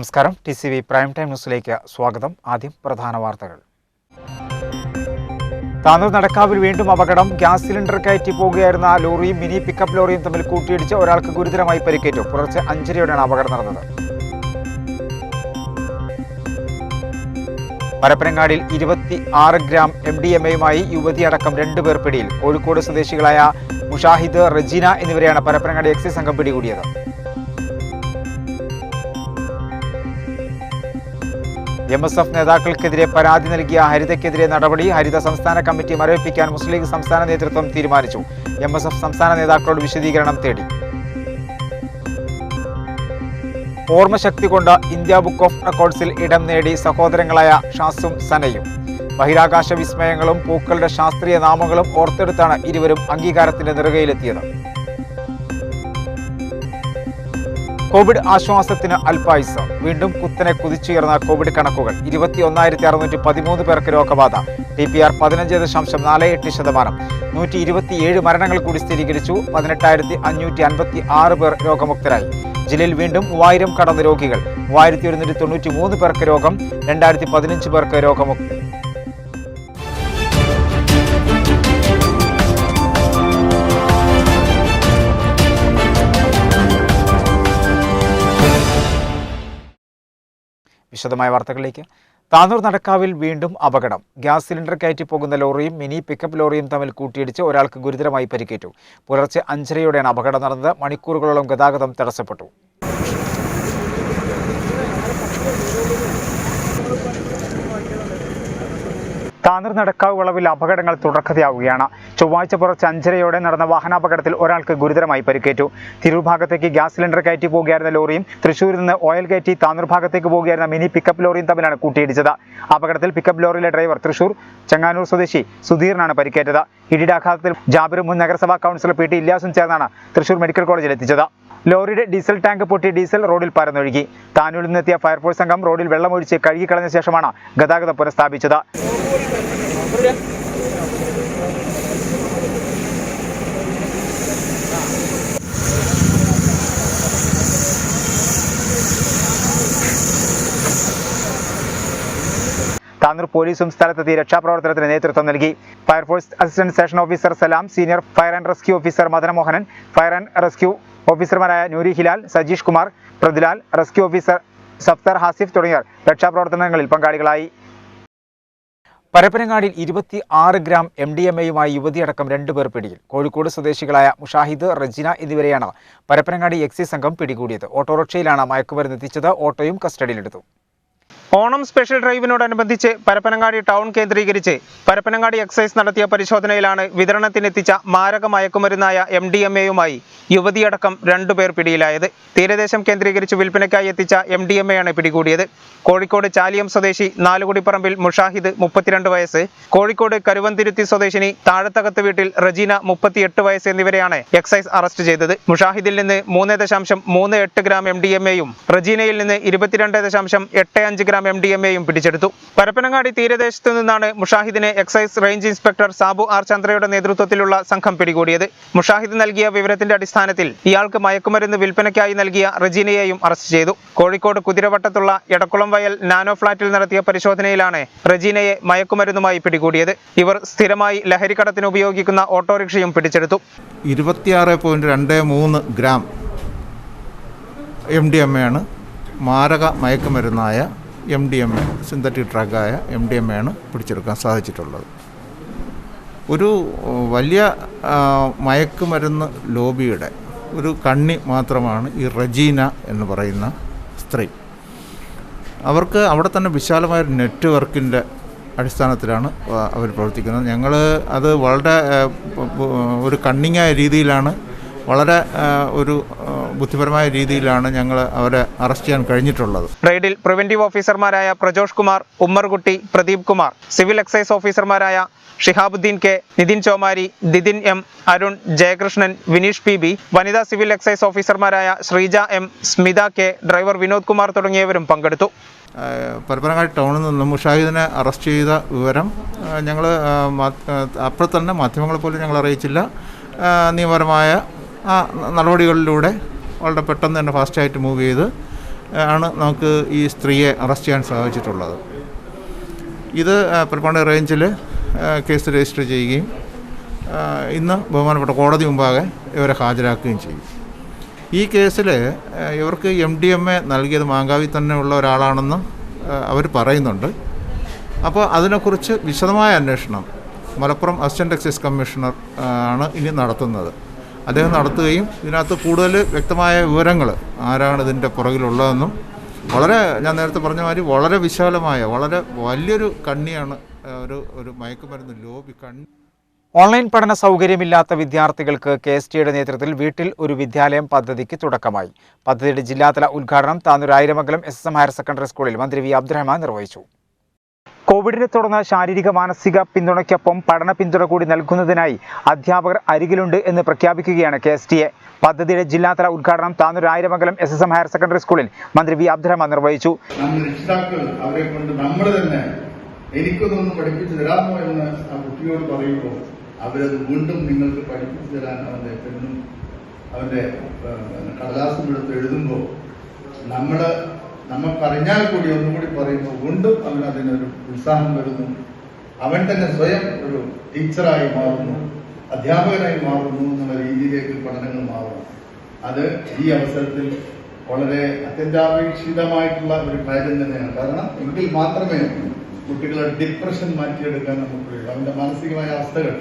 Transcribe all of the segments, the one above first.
നമസ്കാരം. TCV prime time ന്യൂസിലേക്ക് സ്വാഗതം. ആദ്യം പ്രധാന വാർത്തകൾ. താനൂർ നടക്കാവിൽ വീണ്ടും അപകടം. ഗ്യാസ് സിലിണ്ടർ കയറ്റി പോകുകയായിരുന്ന ലോറിയും മിനി പിക്കപ്പ് ലോറിയും തമ്മിൽ കൂട്ടിയിടിച്ച് ഒരാൾക്ക് ഗുരുതരമായി പരിക്കേറ്റു. പുലർച്ചെ 5:30യോടെയാണ് അപകടം നടന്നത്. പരപ്പനങ്ങാടിയിൽ 26 ഗ്രാം MDMA-യുമായി യുവതിയടക്കം 2 പേർ പിടിയിൽ. കോഴിക്കോട് സ്വദേശികളായ മുഷാഹിദ്, റജീന എന്നിവരെയാണ് പരപ്പനങ്ങാടി എക്സൈസ് സംഘം പിടികൂടിയത്. MSF നേതാക്കൾക്കെതിരെ പരാതി നൽകിയ ഹരിതയ്ക്കെതിരെ നടപടി. ഹരിത സംസ്ഥാന കമ്മിറ്റി മരവിപ്പിക്കാൻ മുസ്ലിം ലീഗ് സംസ്ഥാന നേതൃത്വം തീരുമാനിച്ചു. MSF സംസ്ഥാന നേതാക്കളോട് വിശദീകരണം തേടി. ഓർമ്മശക്തി കൊണ്ട് ഇന്ത്യ ബുക്ക് ഓഫ് റെക്കോർഡ്സിൽ ഇടം നേടി സഹോദരങ്ങളായ ഷാസും സനയും. ബഹിരാകാശ വിസ്മയങ്ങളും പൂക്കളുടെ ശാസ്ത്രീയ നാമങ്ങളും ഓർത്തെടുത്താണ് ഇരുവരും അംഗീകാരത്തിന്റെ നെറുകയിലെത്തിയത്. കോവിഡ് ആശ്വാസത്തിന് അൽപായുസ്. വീണ്ടും കുത്തനെ കുതിച്ചുയർന്ന കോവിഡ് കണക്കുകൾ. 21,613 പേർക്ക് രോഗബാധ. TPR 15.48%. 127 മരണങ്ങൾ കൂടി സ്ഥിരീകരിച്ചു. 18,556 പേർ രോഗമുക്തരായി. ജില്ലയിൽ വീണ്ടും 3000 കടന്ന രോഗികൾ. 3193 പേർക്ക് രോഗം. 2015 പേർക്ക് രോഗമുക്തി. വിശദമായ വാർത്തകളിലേക്ക്. താനൂർ നടക്കാവിൽ വീണ്ടും അപകടം. ഗ്യാസ് സിലിണ്ടർ കയറ്റി പോകുന്ന ലോറിയും മിനി പിക്കപ്പ് ലോറിയും തമ്മിൽ കൂട്ടിയിടിച്ച് ഒരാൾക്ക് ഗുരുതരമായി പരിക്കേറ്റു. പുലർച്ചെ 5:30യോടെയാണ് അപകടം നടന്നത്. മണിക്കൂറുകളോളം ഗതാഗതം തടസ്സപ്പെട്ടു. താനൂർ നടക്കാവ് വളവിൽ അപകടങ്ങൾ തുടർക്കഥയാവുകയാണ്. ചൊവ്വാഴ്ച പുലർച്ചെ 5:30യോടെ നടന്ന വാഹനാപകടത്തിൽ ഒരാൾക്ക് ഗുരുതരമായി പരിക്കേറ്റു. തിരൂർ ഭാഗത്തേക്ക് ഗ്യാസ് സിലിണ്ടർ കയറ്റി പോകുകയായിരുന്ന ലോറിയും തൃശ്ശൂരിൽ നിന്ന് ഓയിൽ കയറ്റി താനൂർ ഭാഗത്തേക്ക് പോകുകയായിരുന്ന മിനി പിക്കപ്പ് ലോറിയും തമ്മിലാണ് കൂട്ടിയിടിച്ചത്. അപകടത്തിൽ പിക്കപ്പ് ലോറിയിലെ ഡ്രൈവർ തൃശ്ശൂർ ചെങ്ങാനൂർ സ്വദേശി സുധീറിനാണ് പരിക്കേറ്റത്. ഇടിയുടെ ആഘാതത്തിൽ ജാബിറും മുൻ നഗരസഭാ കൗൺസിലർ PT ഇല്യാസും ചേർന്നാണ് തൃശ്ശൂർ മെഡിക്കൽ കോളേജിൽ എത്തിച്ചത്. ലോറിയുടെ ഡീസൽ ടാങ്ക് പൊട്ടി ഡീസൽ റോഡിൽ പരന്നൊഴുകി. താനൂരിൽ നിന്നെത്തിയ ഫയർഫോഴ്സ് സംഘം റോഡിൽ വെള്ളമൊഴിച്ച് കഴുകിക്കളഞ്ഞ ശേഷമാണ് ഗതാഗതം പുനഃസ്ഥാപിച്ചത്. താനൂർ പോലീസും സ്ഥലത്തെത്തി രക്ഷാപ്രവർത്തനത്തിന് നേതൃത്വം നൽകി. Fire force assistant station officer Salam, senior fire and rescue officer Madanamohanan, fire and rescue ഓഫീസർമാരായ നൂരി ഹിലാൽ, സജീഷ് കുമാർ, പൃഥ്വിലാൽ, റെസ്ക്യൂ ഓഫീസർ സഫ്തർ ഹാസിഫ് തുടങ്ങിയവർ രക്ഷാപ്രവർത്തനങ്ങളിൽ പങ്കാളികളായി. പരപ്പനങ്ങാടിയിൽ 26 ഗ്രാം MDMA-യുമായി യുവതിയടക്കം 2 പേർ പിടിയിൽ. കോഴിക്കോട് സ്വദേശികളായ മുഷാഹിദ്, റജീന എന്നിവരെയാണ് പരപ്പനങ്ങാടി എക്സൈസ് സംഘം പിടികൂടിയത്. ഓട്ടോറിക്ഷയിലാണ് മയക്കുമരുന്ന് എത്തിച്ചത്. ഓട്ടോയും കസ്റ്റഡിയിലെടുത്തു. ഓണം സ്പെഷ്യൽ ഡ്രൈവിനോടനുബന്ധിച്ച് പരപ്പനങ്ങാടി ടൗൺ കേന്ദ്രീകരിച്ച് പരപ്പനങ്ങാടി എക്സൈസ് നടത്തിയ പരിശോധനയിലാണ് വിതരണത്തിനെത്തിച്ച മാരക മയക്കുമരുന്നായ MDMA-യുമായി യുവതിയടക്കം 2 പേർ പിടിയിലായത്. തീരദേശം കേന്ദ്രീകരിച്ച് വിൽപ്പനയ്ക്കായി എത്തിച്ച MDMA-യാണ് പിടികൂടിയത്. കോഴിക്കോട് ചാലിയം സ്വദേശി നാലുകുടിപ്പറമ്പിൽ മുഷാഹിദ് 32 വയസ്സ്, കോഴിക്കോട് കരുവന്തിരുത്തി സ്വദേശിനി താഴത്തകത്ത് വീട്ടിൽ റജീന 38 വയസ്സ് എന്നിവരെയാണ് എക്സൈസ് അറസ്റ്റ് ചെയ്തത്. മുഷാഹിദിൽ നിന്ന് 3.38 ഗ്രാം MDMA-യും റജീനയിൽ നിന്ന് 22.85 ഗ്രാം MDMA-യും പിടിച്ചെടുത്തു. പരപ്പനങ്ങാടി തീരദേശത്തു നിന്നാണ് മുഷാഹിദിനെ excise range inspector Sabu R ചന്ദ്രയുടെ നേതൃത്വത്തിലുള്ള സംഘം പിടികൂടിയത്. മുഷാഹിദ് നൽകിയ വിവരത്തിന്റെ അടിസ്ഥാനത്തിൽ ഇയാൾക്ക് മയക്കുമരുന്ന് വിൽപ്പനയ്ക്കായി നൽകിയ റജീനയെയും അറസ്റ്റ് ചെയ്തു. കോഴിക്കോട് കുതിരവട്ടത്തുള്ള എടക്കുളം വയൽ നാനോ ഫ്ളാറ്റിൽ നടത്തിയ പരിശോധനയിലാണ് റജീനയെ മയക്കുമരുന്നുമായി പിടികൂടിയത്. ഇവർ സ്ഥിരമായി ലഹരിക്കടത്തിന് ഉപയോഗിക്കുന്ന ഓട്ടോറിക്ഷയും പിടിച്ചെടുത്തു. 26.23 ഗ്രാം MDMA-യാണ് മാരക മയക്കുമരുന്നായ MDMA, സിന്തറ്റിക് ഡ്രഗായ MDMA-യാണ് പിടിച്ചെടുക്കാൻ സാധിച്ചിട്ടുള്ളത്. ഒരു വലിയ മയക്കുമരുന്ന് ലോബിയുടെ ഒരു കണ്ണി മാത്രമാണ് ഈ റജീന എന്ന് പറയുന്ന സ്ത്രീ. അവർക്ക് അവിടെ തന്നെ വിശാലമായൊരു നെറ്റ്വർക്കിൻ്റെ അടിസ്ഥാനത്തിലാണ് അവർ പ്രവർത്തിക്കുന്നത്. ഞങ്ങൾ അത് വളരെ ഒരു കണ്ണിങ്ങായ രീതിയിലാണ്, വളരെ ഒരു ബുദ്ധിപരമായ രീതിയിലാണ് ഞങ്ങൾ അവരെ അറസ്റ്റ് ചെയ്യാൻ കഴിഞ്ഞിട്ടുള്ളത്. റെയ്ഡിൽ പ്രിവന്റീവ് ഓഫീസർമാരായ പ്രജോഷ് കുമാർ, ഉമ്മർകുട്ടി, പ്രദീപ് കുമാർ, സിവിൽ എക്സൈസ് ഓഫീസർമാരായ Shihabuddin K, Nithin Chomari, Didin M, Arun, Jayakrishnan, Vineesh PB, വനിതാ സിവിൽ എക്സൈസ് ഓഫീസർമാരായ Sreeja M, Smitha K, driver Vinod Kumar തുടങ്ങിയവരും പങ്കെടുത്തു. പരപ്പനങ്ങാടി ടൗണിൽ നിന്നും മുഷാഹിദിനെ അറസ്റ്റ് ചെയ്ത വിവരം ഞങ്ങൾ അപ്പോൾ തന്നെ മാധ്യമങ്ങളെ പോലും ഞങ്ങൾ അറിയിച്ചില്ല. നിയമപരമായ നടപടികളിലൂടെ വളരെ പെട്ടെന്ന് തന്നെ ഫാസ്റ്റായിട്ട് മൂവ് ചെയ്ത് ആണ് നമുക്ക് ഈ സ്ത്രീയെ അറസ്റ്റ് ചെയ്യാൻ സാധിച്ചിട്ടുള്ളത്. ഇത് പരപ്പനങ്ങാടി റേഞ്ചിൽ കേസ് രജിസ്റ്റർ ചെയ്യുകയും ഇന്ന് ബഹുമാനപ്പെട്ട കോടതി മുമ്പാകെ ഇവരെ ഹാജരാക്കുകയും ചെയ്യും. ഈ കേസിൽ ഇവർക്ക് MDMA നൽകിയത് മാങ്കാവിൽ തന്നെ ഉള്ള ഒരാളാണെന്ന് അവർ പറയുന്നുണ്ട്. അപ്പോൾ അതിനെക്കുറിച്ച് വിശദമായ അന്വേഷണം മലപ്പുറം അസിസ്റ്റൻ്റ് എക്സൈസ് കമ്മീഷണർ ആണ് ഇനി നടത്തുന്നത്. അദ്ദേഹം നടത്തുകയും ഇതിനകത്ത് കൂടുതൽ വ്യക്തമായ വിവരങ്ങൾ ആരാണ് ഇതിൻ്റെ പുറകിലുള്ളതെന്നും ഞാൻ നേരത്തെ പറഞ്ഞ മാതിരി വളരെ വിശാലമായ വളരെ വലിയൊരു കണ്ണിയാണ് ഒരു മയക്കുമരുന്ന് ലോബി കണ്ണി. ഓൺലൈൻ പഠന സൗകര്യമില്ലാത്ത വിദ്യാർത്ഥികൾക്ക് KSTയുടെ നേതൃത്വത്തിൽ വീട്ടിൽ ഒരു വിദ്യാലയം പദ്ധതിക്ക് തുടക്കമായി. പദ്ധതിയുടെ ജില്ലാതല ഉദ്ഘാടനം താനൂർ ആയിരമംഗലം SSM ഹയർ സെക്കൻഡറി സ്കൂളിൽ മന്ത്രി V. അബ്ദുറഹ്മാൻ നിർവഹിച്ചു. കോവിഡിനെ തുടർന്ന് ശാരീരിക മാനസിക പിന്തുണയ്ക്കൊപ്പം പഠന പിന്തുണ കൂടി നൽകുന്നതിനായി അധ്യാപകർ അരികിലുണ്ട് എന്ന് പ്രഖ്യാപിക്കുകയാണ് KSTA. പദ്ധതിയുടെ ജില്ലാതല ഉദ്ഘാടനം താനൂർ ആയിരമംഗലം SSM ഹയർ സെക്കൻഡറി സ്കൂളിൽ മന്ത്രി V. അബ്ദുറഹ്മാൻ നിർവഹിച്ചു. അവരെ കൊണ്ട് നമ്മൾ തന്നെ എനിക്കൊന്നും പഠിപ്പിച്ചു തരാമോ എന്ന് ആ കുട്ടിയോട് പറയുമ്പോൾ അവരത് വീണ്ടും നിങ്ങൾക്ക് പഠിപ്പിച്ചു തരാൻ അവന്റെ പെണ്ണും അവന്റെ കടലാസും എടുത്ത് എഴുതുമ്പോൾ നമുക്കറിഞ്ഞാൽ കൂടി ഒന്നുകൂടി പറയുമ്പോൾ വീണ്ടും അവൻ അതിനൊരു ഉത്സാഹം വരുന്നു. അവൻ തന്നെ സ്വയം ഒരു ടീച്ചറായി മാറുന്നു, അധ്യാപകനായി മാറുന്നു എന്നുള്ള രീതിയിലേക്ക് പഠനങ്ങൾ മാറുന്നു. അത് ഈ അവസരത്തിൽ വളരെ അത്യന്താപേക്ഷിതമായിട്ടുള്ള ഒരു കാര്യം തന്നെയാണ്. കാരണം എങ്കിൽ മാത്രമേ കുട്ടികളുടെ ഡിപ്രഷൻ മാറ്റിയെടുക്കാൻ നമുക്ക് കഴിയും. അവന്റെ മാനസികമായ അവസ്ഥകൾ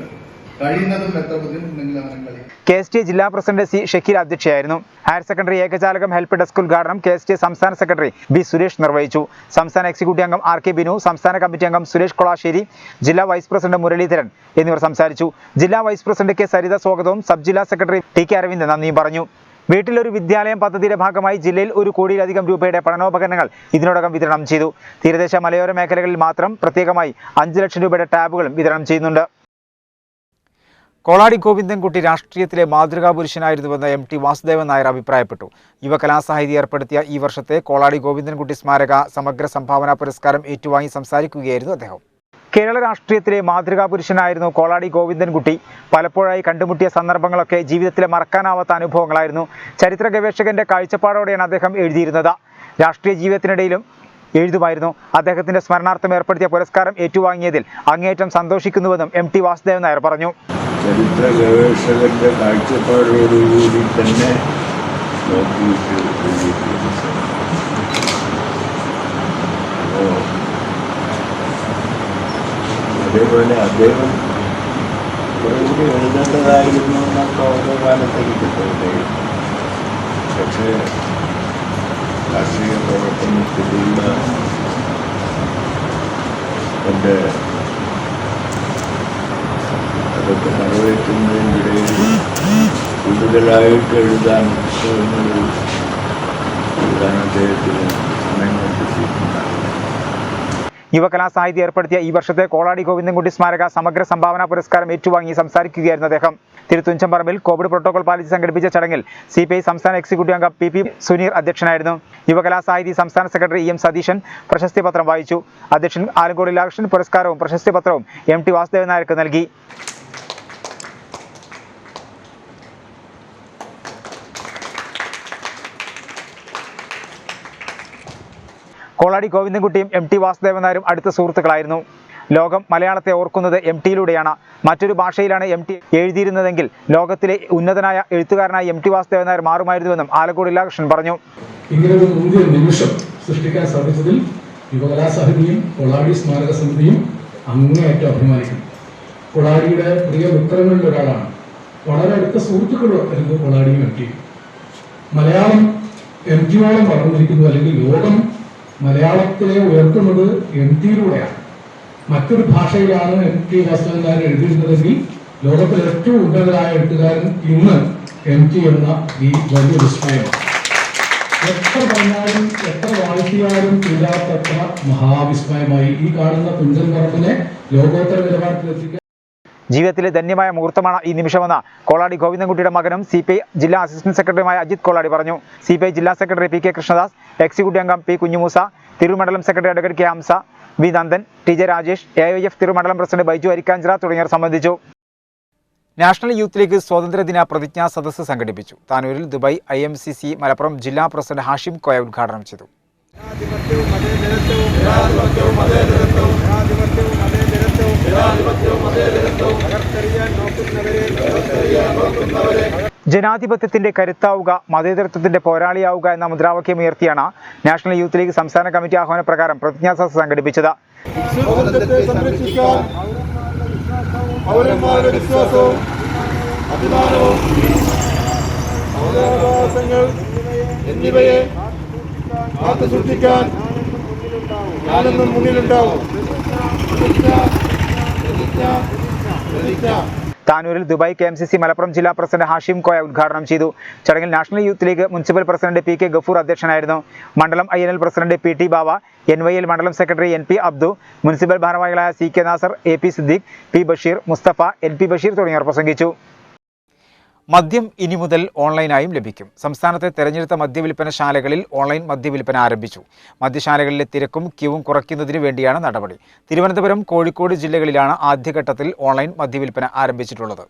കഴിയുന്നതും എത്ര ബുദ്ധിമുട്ടുണ്ടെങ്കിൽ അവനെ കളി. KSTA ജില്ലാ പ്രസിഡന്റ് C. ഷക്കീൽ അധ്യക്ഷയായിരുന്നു. ഹയർ സെക്കൻഡറി ഏകജാലകം ഹെൽപ്പ് ഡെസ്ക് ഉദ്ഘാടനം KSTA സംസ്ഥാന സെക്രട്ടറി B. സുരേഷ് നിർവഹിച്ചു. സംസ്ഥാന എക്സിക്യൂട്ടീവ് അംഗം R. K. ബിനു, സംസ്ഥാന കമ്മിറ്റി അംഗം സുരേഷ് കൊളാശ്ശേരി, ജില്ലാ വൈസ് പ്രസിഡന്റ് മുരളീധരൻ എന്നിവർ സംസാരിച്ചു. ജില്ലാ വൈസ് പ്രസിഡന്റ് K. സരിത സ്വാഗതവും സബ് ജില്ലാ സെക്രട്ടറി T. K. അരവിന്ദ് നന്ദിയും പറഞ്ഞു. വീട്ടിലൊരു വിദ്യാലയം പദ്ധതിയുടെ ഭാഗമായി ജില്ലയിൽ 1 കോടിയിലധികം രൂപയുടെ പഠനോപകരണങ്ങൾ ഇതിനോടകം വിതരണം ചെയ്തു. തീരദേശ മലയോര മേഖലകളിൽ മാത്രം പ്രത്യേകമായി 5 ലക്ഷം രൂപയുടെ ടാബുകളും വിതരണം ചെയ്യുന്നുണ്ട്. കോളാടി ഗോവിന്ദൻകുട്ടി രാഷ്ട്രീയത്തിലെ മാതൃകാ പുരുഷനായിരുന്നുവെന്ന് MT വാസുദേവൻ നായർ അഭിപ്രായപ്പെട്ടു. യുവകലാസാഹിതി ഏർപ്പെടുത്തിയ ഈ വർഷത്തെ കോളാടി ഗോവിന്ദൻകുട്ടി സ്മാരക സമഗ്ര സംഭാവന പുരസ്കാരം ഏറ്റുവാങ്ങി സംസാരിക്കുകയായിരുന്നു അദ്ദേഹം. കേരള രാഷ്ട്രീയത്തിലെ മാതൃകാ പുരുഷനായിരുന്നു കോളാടി ഗോവിന്ദൻകുട്ടി. പലപ്പോഴായി കണ്ടുമുട്ടിയ സന്ദർഭങ്ങളൊക്കെ ജീവിതത്തിലെ മറക്കാനാവാത്ത അനുഭവങ്ങളായിരുന്നു. ചരിത്ര ഗവേഷകന്റെ കാഴ്ചപ്പാടോടെയാണ് അദ്ദേഹം എഴുതിയിരുന്നത്. രാഷ്ട്രീയ ജീവിതത്തിനിടയിലും എഴുതുമായിരുന്നു. അദ്ദേഹത്തിന്റെ സ്മരണാർത്ഥം ഏർപ്പെടുത്തിയ പുരസ്കാരം ഏറ്റുവാങ്ങിയതിൽ അങ്ങേയറ്റം സന്തോഷിക്കുന്നുവെന്നും MT വാസുദേവൻ നായർ പറഞ്ഞു. ചരിത്ര ഗവേഷകന്റെ കാഴ്ചപ്പാടോടുകൂടി തന്നെ നോക്കിയിട്ട് അതേപോലെ അദ്ദേഹം കുറേക്കൂടി എഴുതേണ്ടതായിരുന്നു എന്നൊക്കെ ഓരോ കാലത്തേക്ക് തോന്നുകയും, പക്ഷേ രാഷ്ട്രീയ പ്രവർത്തനത്തിലുള്ള എൻ്റെ അതൊക്കെ നിറവേറ്റുന്നതിനിടയിൽ കൂടുതലായിട്ട് എഴുതാൻ അദ്ദേഹത്തിന് സമയം കണ്ടെത്തിയിട്ടുണ്ടാകും. യുവകലാസാഹിതി ഏർപ്പെടുത്തിയ ഈ വർഷത്തെ കോളാടി ഗോവിന്ദൻകുട്ടി സ്മാരക സമഗ്ര സംഭാവന പുരസ്കാരം ഏറ്റുവാങ്ങി സംസാരിക്കുകയായിരുന്നു അദ്ദേഹം. തിരുത്തുഞ്ചംപറമ്പിൽ കോവിഡ് പ്രോട്ടോകോൾ പാലിച്ച് സംഘടിപ്പിച്ച ചടങ്ങിൽ CPI സംസ്ഥാന എക്സിക്യൂട്ടീവ് അംഗം PP സുനീർ അധ്യക്ഷനായിരുന്നു. യുവകലാസാഹിതി സംസ്ഥാന സെക്രട്ടറി EM സതീശൻ പ്രശസ്തി പത്രം വായിച്ചു. അധ്യക്ഷൻ ആലങ്കോട് ലീലാകൃഷ്ണൻ പുരസ്കാരവും പ്രശസ്തി പത്രവും MT വാസുദേവൻ നായർക്ക് നൽകി. കോളാടി ഗോവിന്ദൻകുട്ടിയും MT വാസുദേവൻ നായരും അടുത്ത സുഹൃത്തുക്കളായിരുന്നു. ലോകം മലയാളത്തെ ഓർക്കുന്നത് MTയിലൂടെയാണ്. മറ്റൊരു ഭാഷയിലാണ് MT എഴുതിയിരുന്നതെങ്കിൽ ലോകത്തിലെ ഉന്നതനായ എഴുത്തുകാരനായി MT വാസുദേവൻ നായർ മാറുമായിരുന്നുവെന്നും ആലങ്കോട് ലീലാകൃഷ്ണൻ പറഞ്ഞു. ഇങ്ങനൊരു മുന്തിയ നിമിഷം സൃഷ്ടിക്കാൻ സാധിച്ചതിൽ യുവകലാസാഹിതിയും കൊളാടി സ്മാരക സമിതിയും അങ്ങേയറ്റം അഭിമാനിക്കുന്നു. കൊളാടിയുടെ പ്രിയ മിത്രങ്ങളിൽ ഒരാളാണ്. വളരെ അടുത്ത സുഹൃത്തുക്കളായിരുന്നു കൊളാടിയും MTയും. മലയാളം MTയോളം വളർന്നിരിക്കുന്നു, അല്ലെങ്കിൽ ലോകം മലയാളത്തിലെ ഉയർത്തുന്നത് MTയിലൂടെയാണ്. മറ്റൊരു ഭാഷയിലാണ് MT വാസുദേവൻ നായർ എഴുതിയിരുന്നതെങ്കിൽ ലോകത്തിലെ ഏറ്റവും ഉന്നതരായ എഴുത്തുകാരൻ ഇന്ന് MT എന്ന ഈ വലിയ വിസ്മയമാണ്. എത്ര പറഞ്ഞാലും എത്ര വാഴ്ത്തിയാലും തീരാത്തത്ര മഹാവിസ്മയമായി ഈ കാണുന്ന തുഞ്ചൻ പറമ്പിനെ ലോകോത്തര നിലവാരത്തിലെത്തിക്കാൻ ജീവിതത്തിലെ ധന്യമായ മുഹൂർത്തമാണ് ഈ നിമിഷമെന്ന് കോളാടി ഗോവിന്ദൻകുട്ടിയുടെ മകനും CPI ജില്ലാ അസിസ്റ്റന്റ് സെക്രട്ടറിയുമായ അജിത് കോളാടി പറഞ്ഞു. CPI ജില്ലാ സെക്രട്ടറി PK കൃഷ്ണദാസ്, എക്സിക്യൂട്ടീവ് അംഗം P. കുഞ്ഞുമൂസ, തിരുമണ്ഡലം secretary advocate K. Hamsa, V. Nandan, TJ Rajesh, AIF തിരുമണ്ഡലം പ്രസിഡന്റ് ബൈജു അരിക്കാഞ്ചിറ തുടങ്ങിയവർ സംബന്ധിച്ചു. നാഷണൽ യൂത്ത് ലീഗ് സ്വാതന്ത്ര്യദിന പ്രതിജ്ഞാ സദസ്സ് സംഘടിപ്പിച്ചു. താനൂരിൽ ദുബായ് IMCC മലപ്പുറം ജില്ലാ പ്രസിഡന്റ് ഹാഷിം കോയ ഉദ്ഘാടനം ചെയ്തു. ജനാധിപത്യത്തിന്റെ കരുത്താവുക, മതേതരത്വത്തിന്റെ പോരാളിയാവുക എന്ന മുദ്രാവാക്യം ഉയർത്തിയാണ് നാഷണൽ യൂത്ത് ലീഗ് സംസ്ഥാന കമ്മിറ്റി ആഹ്വാന പ്രകാരം പ്രതിജ്ഞാ സദസ്സ് സംഘടിപ്പിച്ചത്. പൗരന്മാരുടെ വിശ്വാസവും അഭിമാനവും അവകാശങ്ങൾ എന്നിവയെ കാത്തുസൂക്ഷിക്കാൻ ഞാനെന്നും മുന്നിലുണ്ടാവും. താനൂരിൽ ദുബായ് KMCC മലപ്പുറം ജില്ലാ പ്രസിഡന്റ് ഹാഷിം കോയ ഉദ്ഘാടനം ചെയ്തു. ചടങ്ങിൽ national youth league municipal president PK Gafoor അധ്യക്ഷനായിരുന്നു. മണ്ഡലം INL president PT Bava, NYL മണ്ഡലം സെക്രട്ടറി NP അബ്ദു, മുനിസിപ്പൽ ഭാരവാഹികളായ CK Nasar, AP Siddique, P Basheer, Musthafa, NP Basheer തുടങ്ങിയവർ പ്രസംഗിച്ചു. മദ്യം ഇനി മുതൽ ഓൺലൈനായും ലഭിക്കും. സംസ്ഥാനത്തെ തെരഞ്ഞെടുത്ത മദ്യവിൽപ്പനശാലകളിൽ ഓൺലൈൻ മദ്യവിൽപ്പന ആരംഭിച്ചു. മദ്യശാലകളിലെ തിരക്കും ക്യൂവും കുറയ്ക്കുന്നതിന് വേണ്ടിയാണ് നടപടി. തിരുവനന്തപുരം, കോഴിക്കോട് ജില്ലകളിലാണ് ആദ്യഘട്ടത്തിൽ ഓൺലൈൻ മദ്യവിൽപ്പന ആരംഭിച്ചിട്ടുള്ളത്.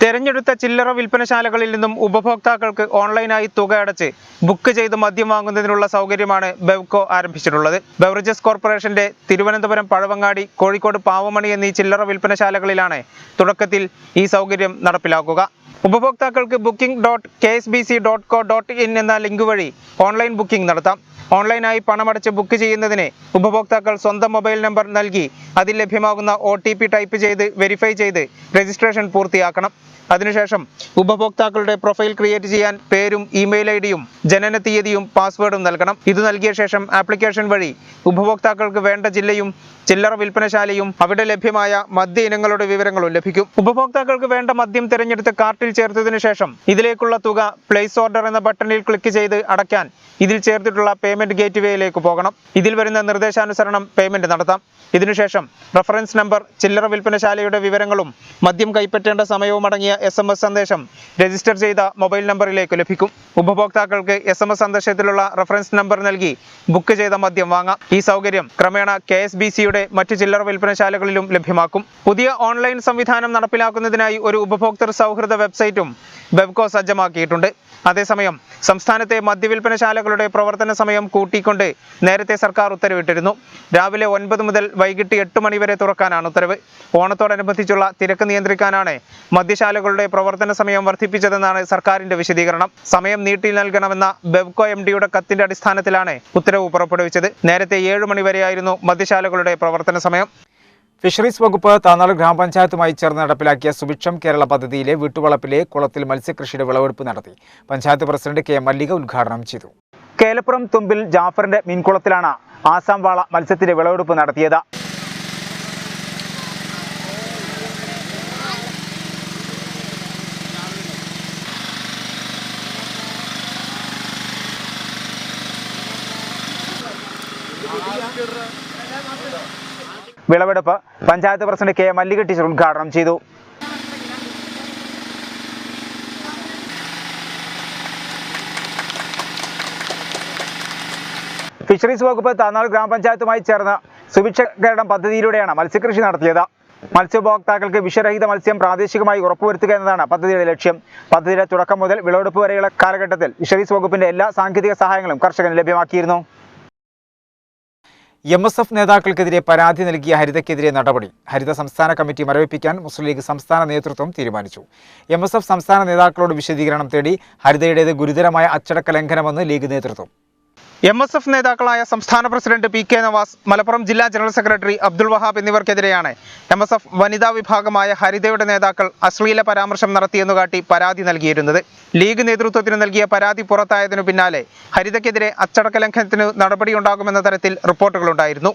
തെരഞ്ഞെടുത്ത ചില്ലറ വിൽപ്പനശാലകളിൽ നിന്നും ഉപഭോക്താക്കൾക്ക് ഓൺലൈനായി തുക അടച്ച് ബുക്ക് ചെയ്ത് മദ്യം വാങ്ങുന്നതിനുള്ള സൗകര്യമാണ് ബെവ്കോ ആരംഭിച്ചിട്ടുള്ളത്. ബെവറേജസ് കോർപ്പറേഷന്റെ തിരുവനന്തപുരം, പഴവങ്ങാടി, കോഴിക്കോട് പാവമണി എന്നീ ചില്ലറ വിൽപ്പനശാലകളിലാണ് തുടക്കത്തിൽ ഈ സൗകര്യം നടപ്പിലാക്കുക. ഉപഭോക്താക്കൾക്ക് booking.ksbc.co.in എന്ന ലിങ്ക് വഴി ഓൺലൈൻ ബുക്കിംഗ് നടത്താം. ഓൺലൈനായി പണമടച്ച് ബുക്ക് ചെയ്യുന്നതിന് ഉപഭോക്താക്കൾ സ്വന്തം മൊബൈൽ നമ്പർ നൽകി അതിൽ ലഭ്യമാകുന്ന OTP ടൈപ്പ് ചെയ്ത് വെരിഫൈ ചെയ്ത് രജിസ്ട്രേഷൻ പൂർത്തിയാക്കണം. അതിനുശേഷം ഉപഭോക്താക്കളുടെ പ്രൊഫൈൽ ക്രിയേറ്റ് ചെയ്യാൻ പേരും ഇമെയിൽ ഐഡിയും ജനന തീയതിയും പാസ്വേഡും നൽകണം. ഇത് നൽകിയ ശേഷം ആപ്ലിക്കേഷൻ വഴി ഉപഭോക്താക്കൾക്ക് വേണ്ട ജില്ലയും ചില്ലറ വിൽപ്പനശാലയും അവിടെ ലഭ്യമായ മദ്യ ഇനങ്ങളുടെ വിവരങ്ങളും ലഭിക്കും. ഉപഭോക്താക്കൾക്ക് വേണ്ട മദ്യം തിരഞ്ഞെടുത്ത് കാർട്ടിൽ ചേർത്തതിനു ശേഷം ഇതിലേക്കുള്ള തുക പ്ലേസ് ഓർഡർ എന്ന ബട്ടണിൽ ക്ലിക്ക് ചെയ്ത് അടയ്ക്കാൻ ഇതിൽ ചേർത്തിട്ടുള്ള പേയ്മെന്റ് ഗേറ്റ്വേയിലേക്ക് പോകണം. ഇതിൽ വരുന്ന നിർദ്ദേശാനുസരണം പേയ്മെന്റ് നടത്താം. ഇതിനുശേഷം റഫറൻസ് നമ്പർ, ചില്ലറ വിൽപ്പനശാലയുടെ വിവരങ്ങളും മദ്യം കൈപ്പറ്റേണ്ട സമയവും അടങ്ങിയ SMS സന്ദേശം രജിസ്റ്റർ ചെയ്ത മൊബൈൽ നമ്പറിലേക്ക് ലഭിക്കും. ഉപഭോക്താക്കൾക്ക് SMS സന്ദേശത്തിലുള്ള റഫറൻസ് നമ്പർ നൽകി ബുക്ക് ചെയ്ത മദ്യം വാങ്ങാം. ഈ സൗകര്യം ക്രമേണ KSBCയുടെ മറ്റ് ചില്ലറ വിൽപ്പനശാലകളിലും ലഭ്യമാക്കും. പുതിയ ഓൺലൈൻ സംവിധാനം നടപ്പിലാക്കുന്നതിനായി ഒരു ഉപഭോക്തൃ സൗഹൃദ വെബ്സൈറ്റും ബെവ്കോ സജ്ജമാക്കിയിട്ടുണ്ട്. അതേസമയം സംസ്ഥാനത്തെ മദ്യവിൽപ്പനശാലകളുടെ പ്രവർത്തന സമയം കൂട്ടിക്കൊണ്ട് നേരത്തെ സർക്കാർ ഉത്തരവിട്ടിരുന്നു. രാവിലെ 9 മുതൽ വൈകിട്ട് 8 മണി വരെ തുറക്കാനാണ് ഉത്തരവ്. ഓണത്തോടനുബന്ധിച്ചുള്ള തിരക്ക് നിയന്ത്രിക്കാനാണ് മദ്യശാലകളുടെ പ്രവർത്തന സമയം വർദ്ധിപ്പിച്ചതെന്നാണ് സർക്കാരിന്റെ വിശദീകരണം. സമയം നീട്ടി നൽകണമെന്ന ബെവ്കോ MDയുടെ കത്തിന്റെ അടിസ്ഥാനത്തിലാണ് ഉത്തരവ് പുറപ്പെടുവിച്ചത്. നേരത്തെ 7 മണി വരെയായിരുന്നു മദ്യശാലകളുടെ പ്രവർത്തന സമയം. ഫിഷറീസ് വകുപ്പ് താനാള് ഗ്രാമപഞ്ചായത്തുമായി ചേർന്ന് നടപ്പിലാക്കിയ സുഭിക്ഷം കേരള പദ്ധതിയിലെ വീട്ടുവളപ്പിലെ കുളത്തിൽ മത്സ്യകൃഷിയുടെ വിളവെടുപ്പ് നടത്തി. പഞ്ചായത്ത് പ്രസിഡന്റ് K മല്ലിക ഉദ്ഘാടനം ചെയ്തു. കേലപ്പുറം തുമ്പിൽ ജാഫറിന്റെ മീൻകുളത്തിലാണ് ആസാം വാള മത്സ്യത്തിന്റെ വിളവെടുപ്പ് നടത്തിയത്. വിളവെടുപ്പ് പഞ്ചായത്ത് പ്രസിഡന്റ് K മല്ലിക ടീച്ചർ ഉദ്ഘാടനം ചെയ്തു. ഫിഷറീസ് വകുപ്പ് താനാള് ഗ്രാമപഞ്ചായത്തുമായി ചേർന്ന് സുഭിക്ഷ കേരളം പദ്ധതിയിലൂടെയാണ് മത്സ്യകൃഷി നടത്തിയത്. മത്സ്യോപഭോക്താക്കൾക്ക് വിഷരഹിത മത്സ്യം പ്രാദേശികമായി ഉറപ്പുവരുത്തുക എന്നതാണ് പദ്ധതിയുടെ ലക്ഷ്യം. പദ്ധതിയുടെ തുടക്കം മുതൽ വിളവെടുപ്പ് വരെയുള്ള കാലഘട്ടത്തിൽ ഫിഷറീസ് വകുപ്പിന്റെ എല്ലാ സാങ്കേതിക സഹായങ്ങളും കർഷകന് ലഭ്യമാക്കിയിരുന്നു. MSF നേതാക്കൾക്കെതിരെ പരാതി നൽകിയ ഹരിതയ്ക്കെതിരെ നടപടി. ഹരിത സംസ്ഥാന കമ്മിറ്റി മരവിപ്പിക്കാൻ മുസ്ലിം ലീഗ് സംസ്ഥാന നേതൃത്വം തീരുമാനിച്ചു. MSF സംസ്ഥാന നേതാക്കളോട് വിശദീകരണം തേടി. ഹരിതയുടേത് ഗുരുതരമായ അച്ചടക്ക ലംഘനമെന്ന് ലീഗ് നേതൃത്വം. MSF നേതാക്കളായ സംസ്ഥാന പ്രസിഡന്റ് PK നവാസ്, മലപ്പുറം ജില്ലാ ജനറൽ സെക്രട്ടറി അബ്ദുൾ വഹാബ് എന്നിവർക്കെതിരെയാണ് MSF വനിതാ വിഭാഗമായ ഹരിതയുടെ നേതാക്കൾ അശ്ലീല പരാമർശം നടത്തിയെന്നു കാട്ടി പരാതി നൽകിയിരുന്നത്. ലീഗ് നേതൃത്വത്തിന് നൽകിയ പരാതി പുറത്തായതിനു പിന്നാലെ ഹരിതയ്ക്കെതിരെ അച്ചടക്ക ലംഘനത്തിന് നടപടിയുണ്ടാകുമെന്ന തരത്തിൽ റിപ്പോർട്ടുകളുണ്ടായിരുന്നു.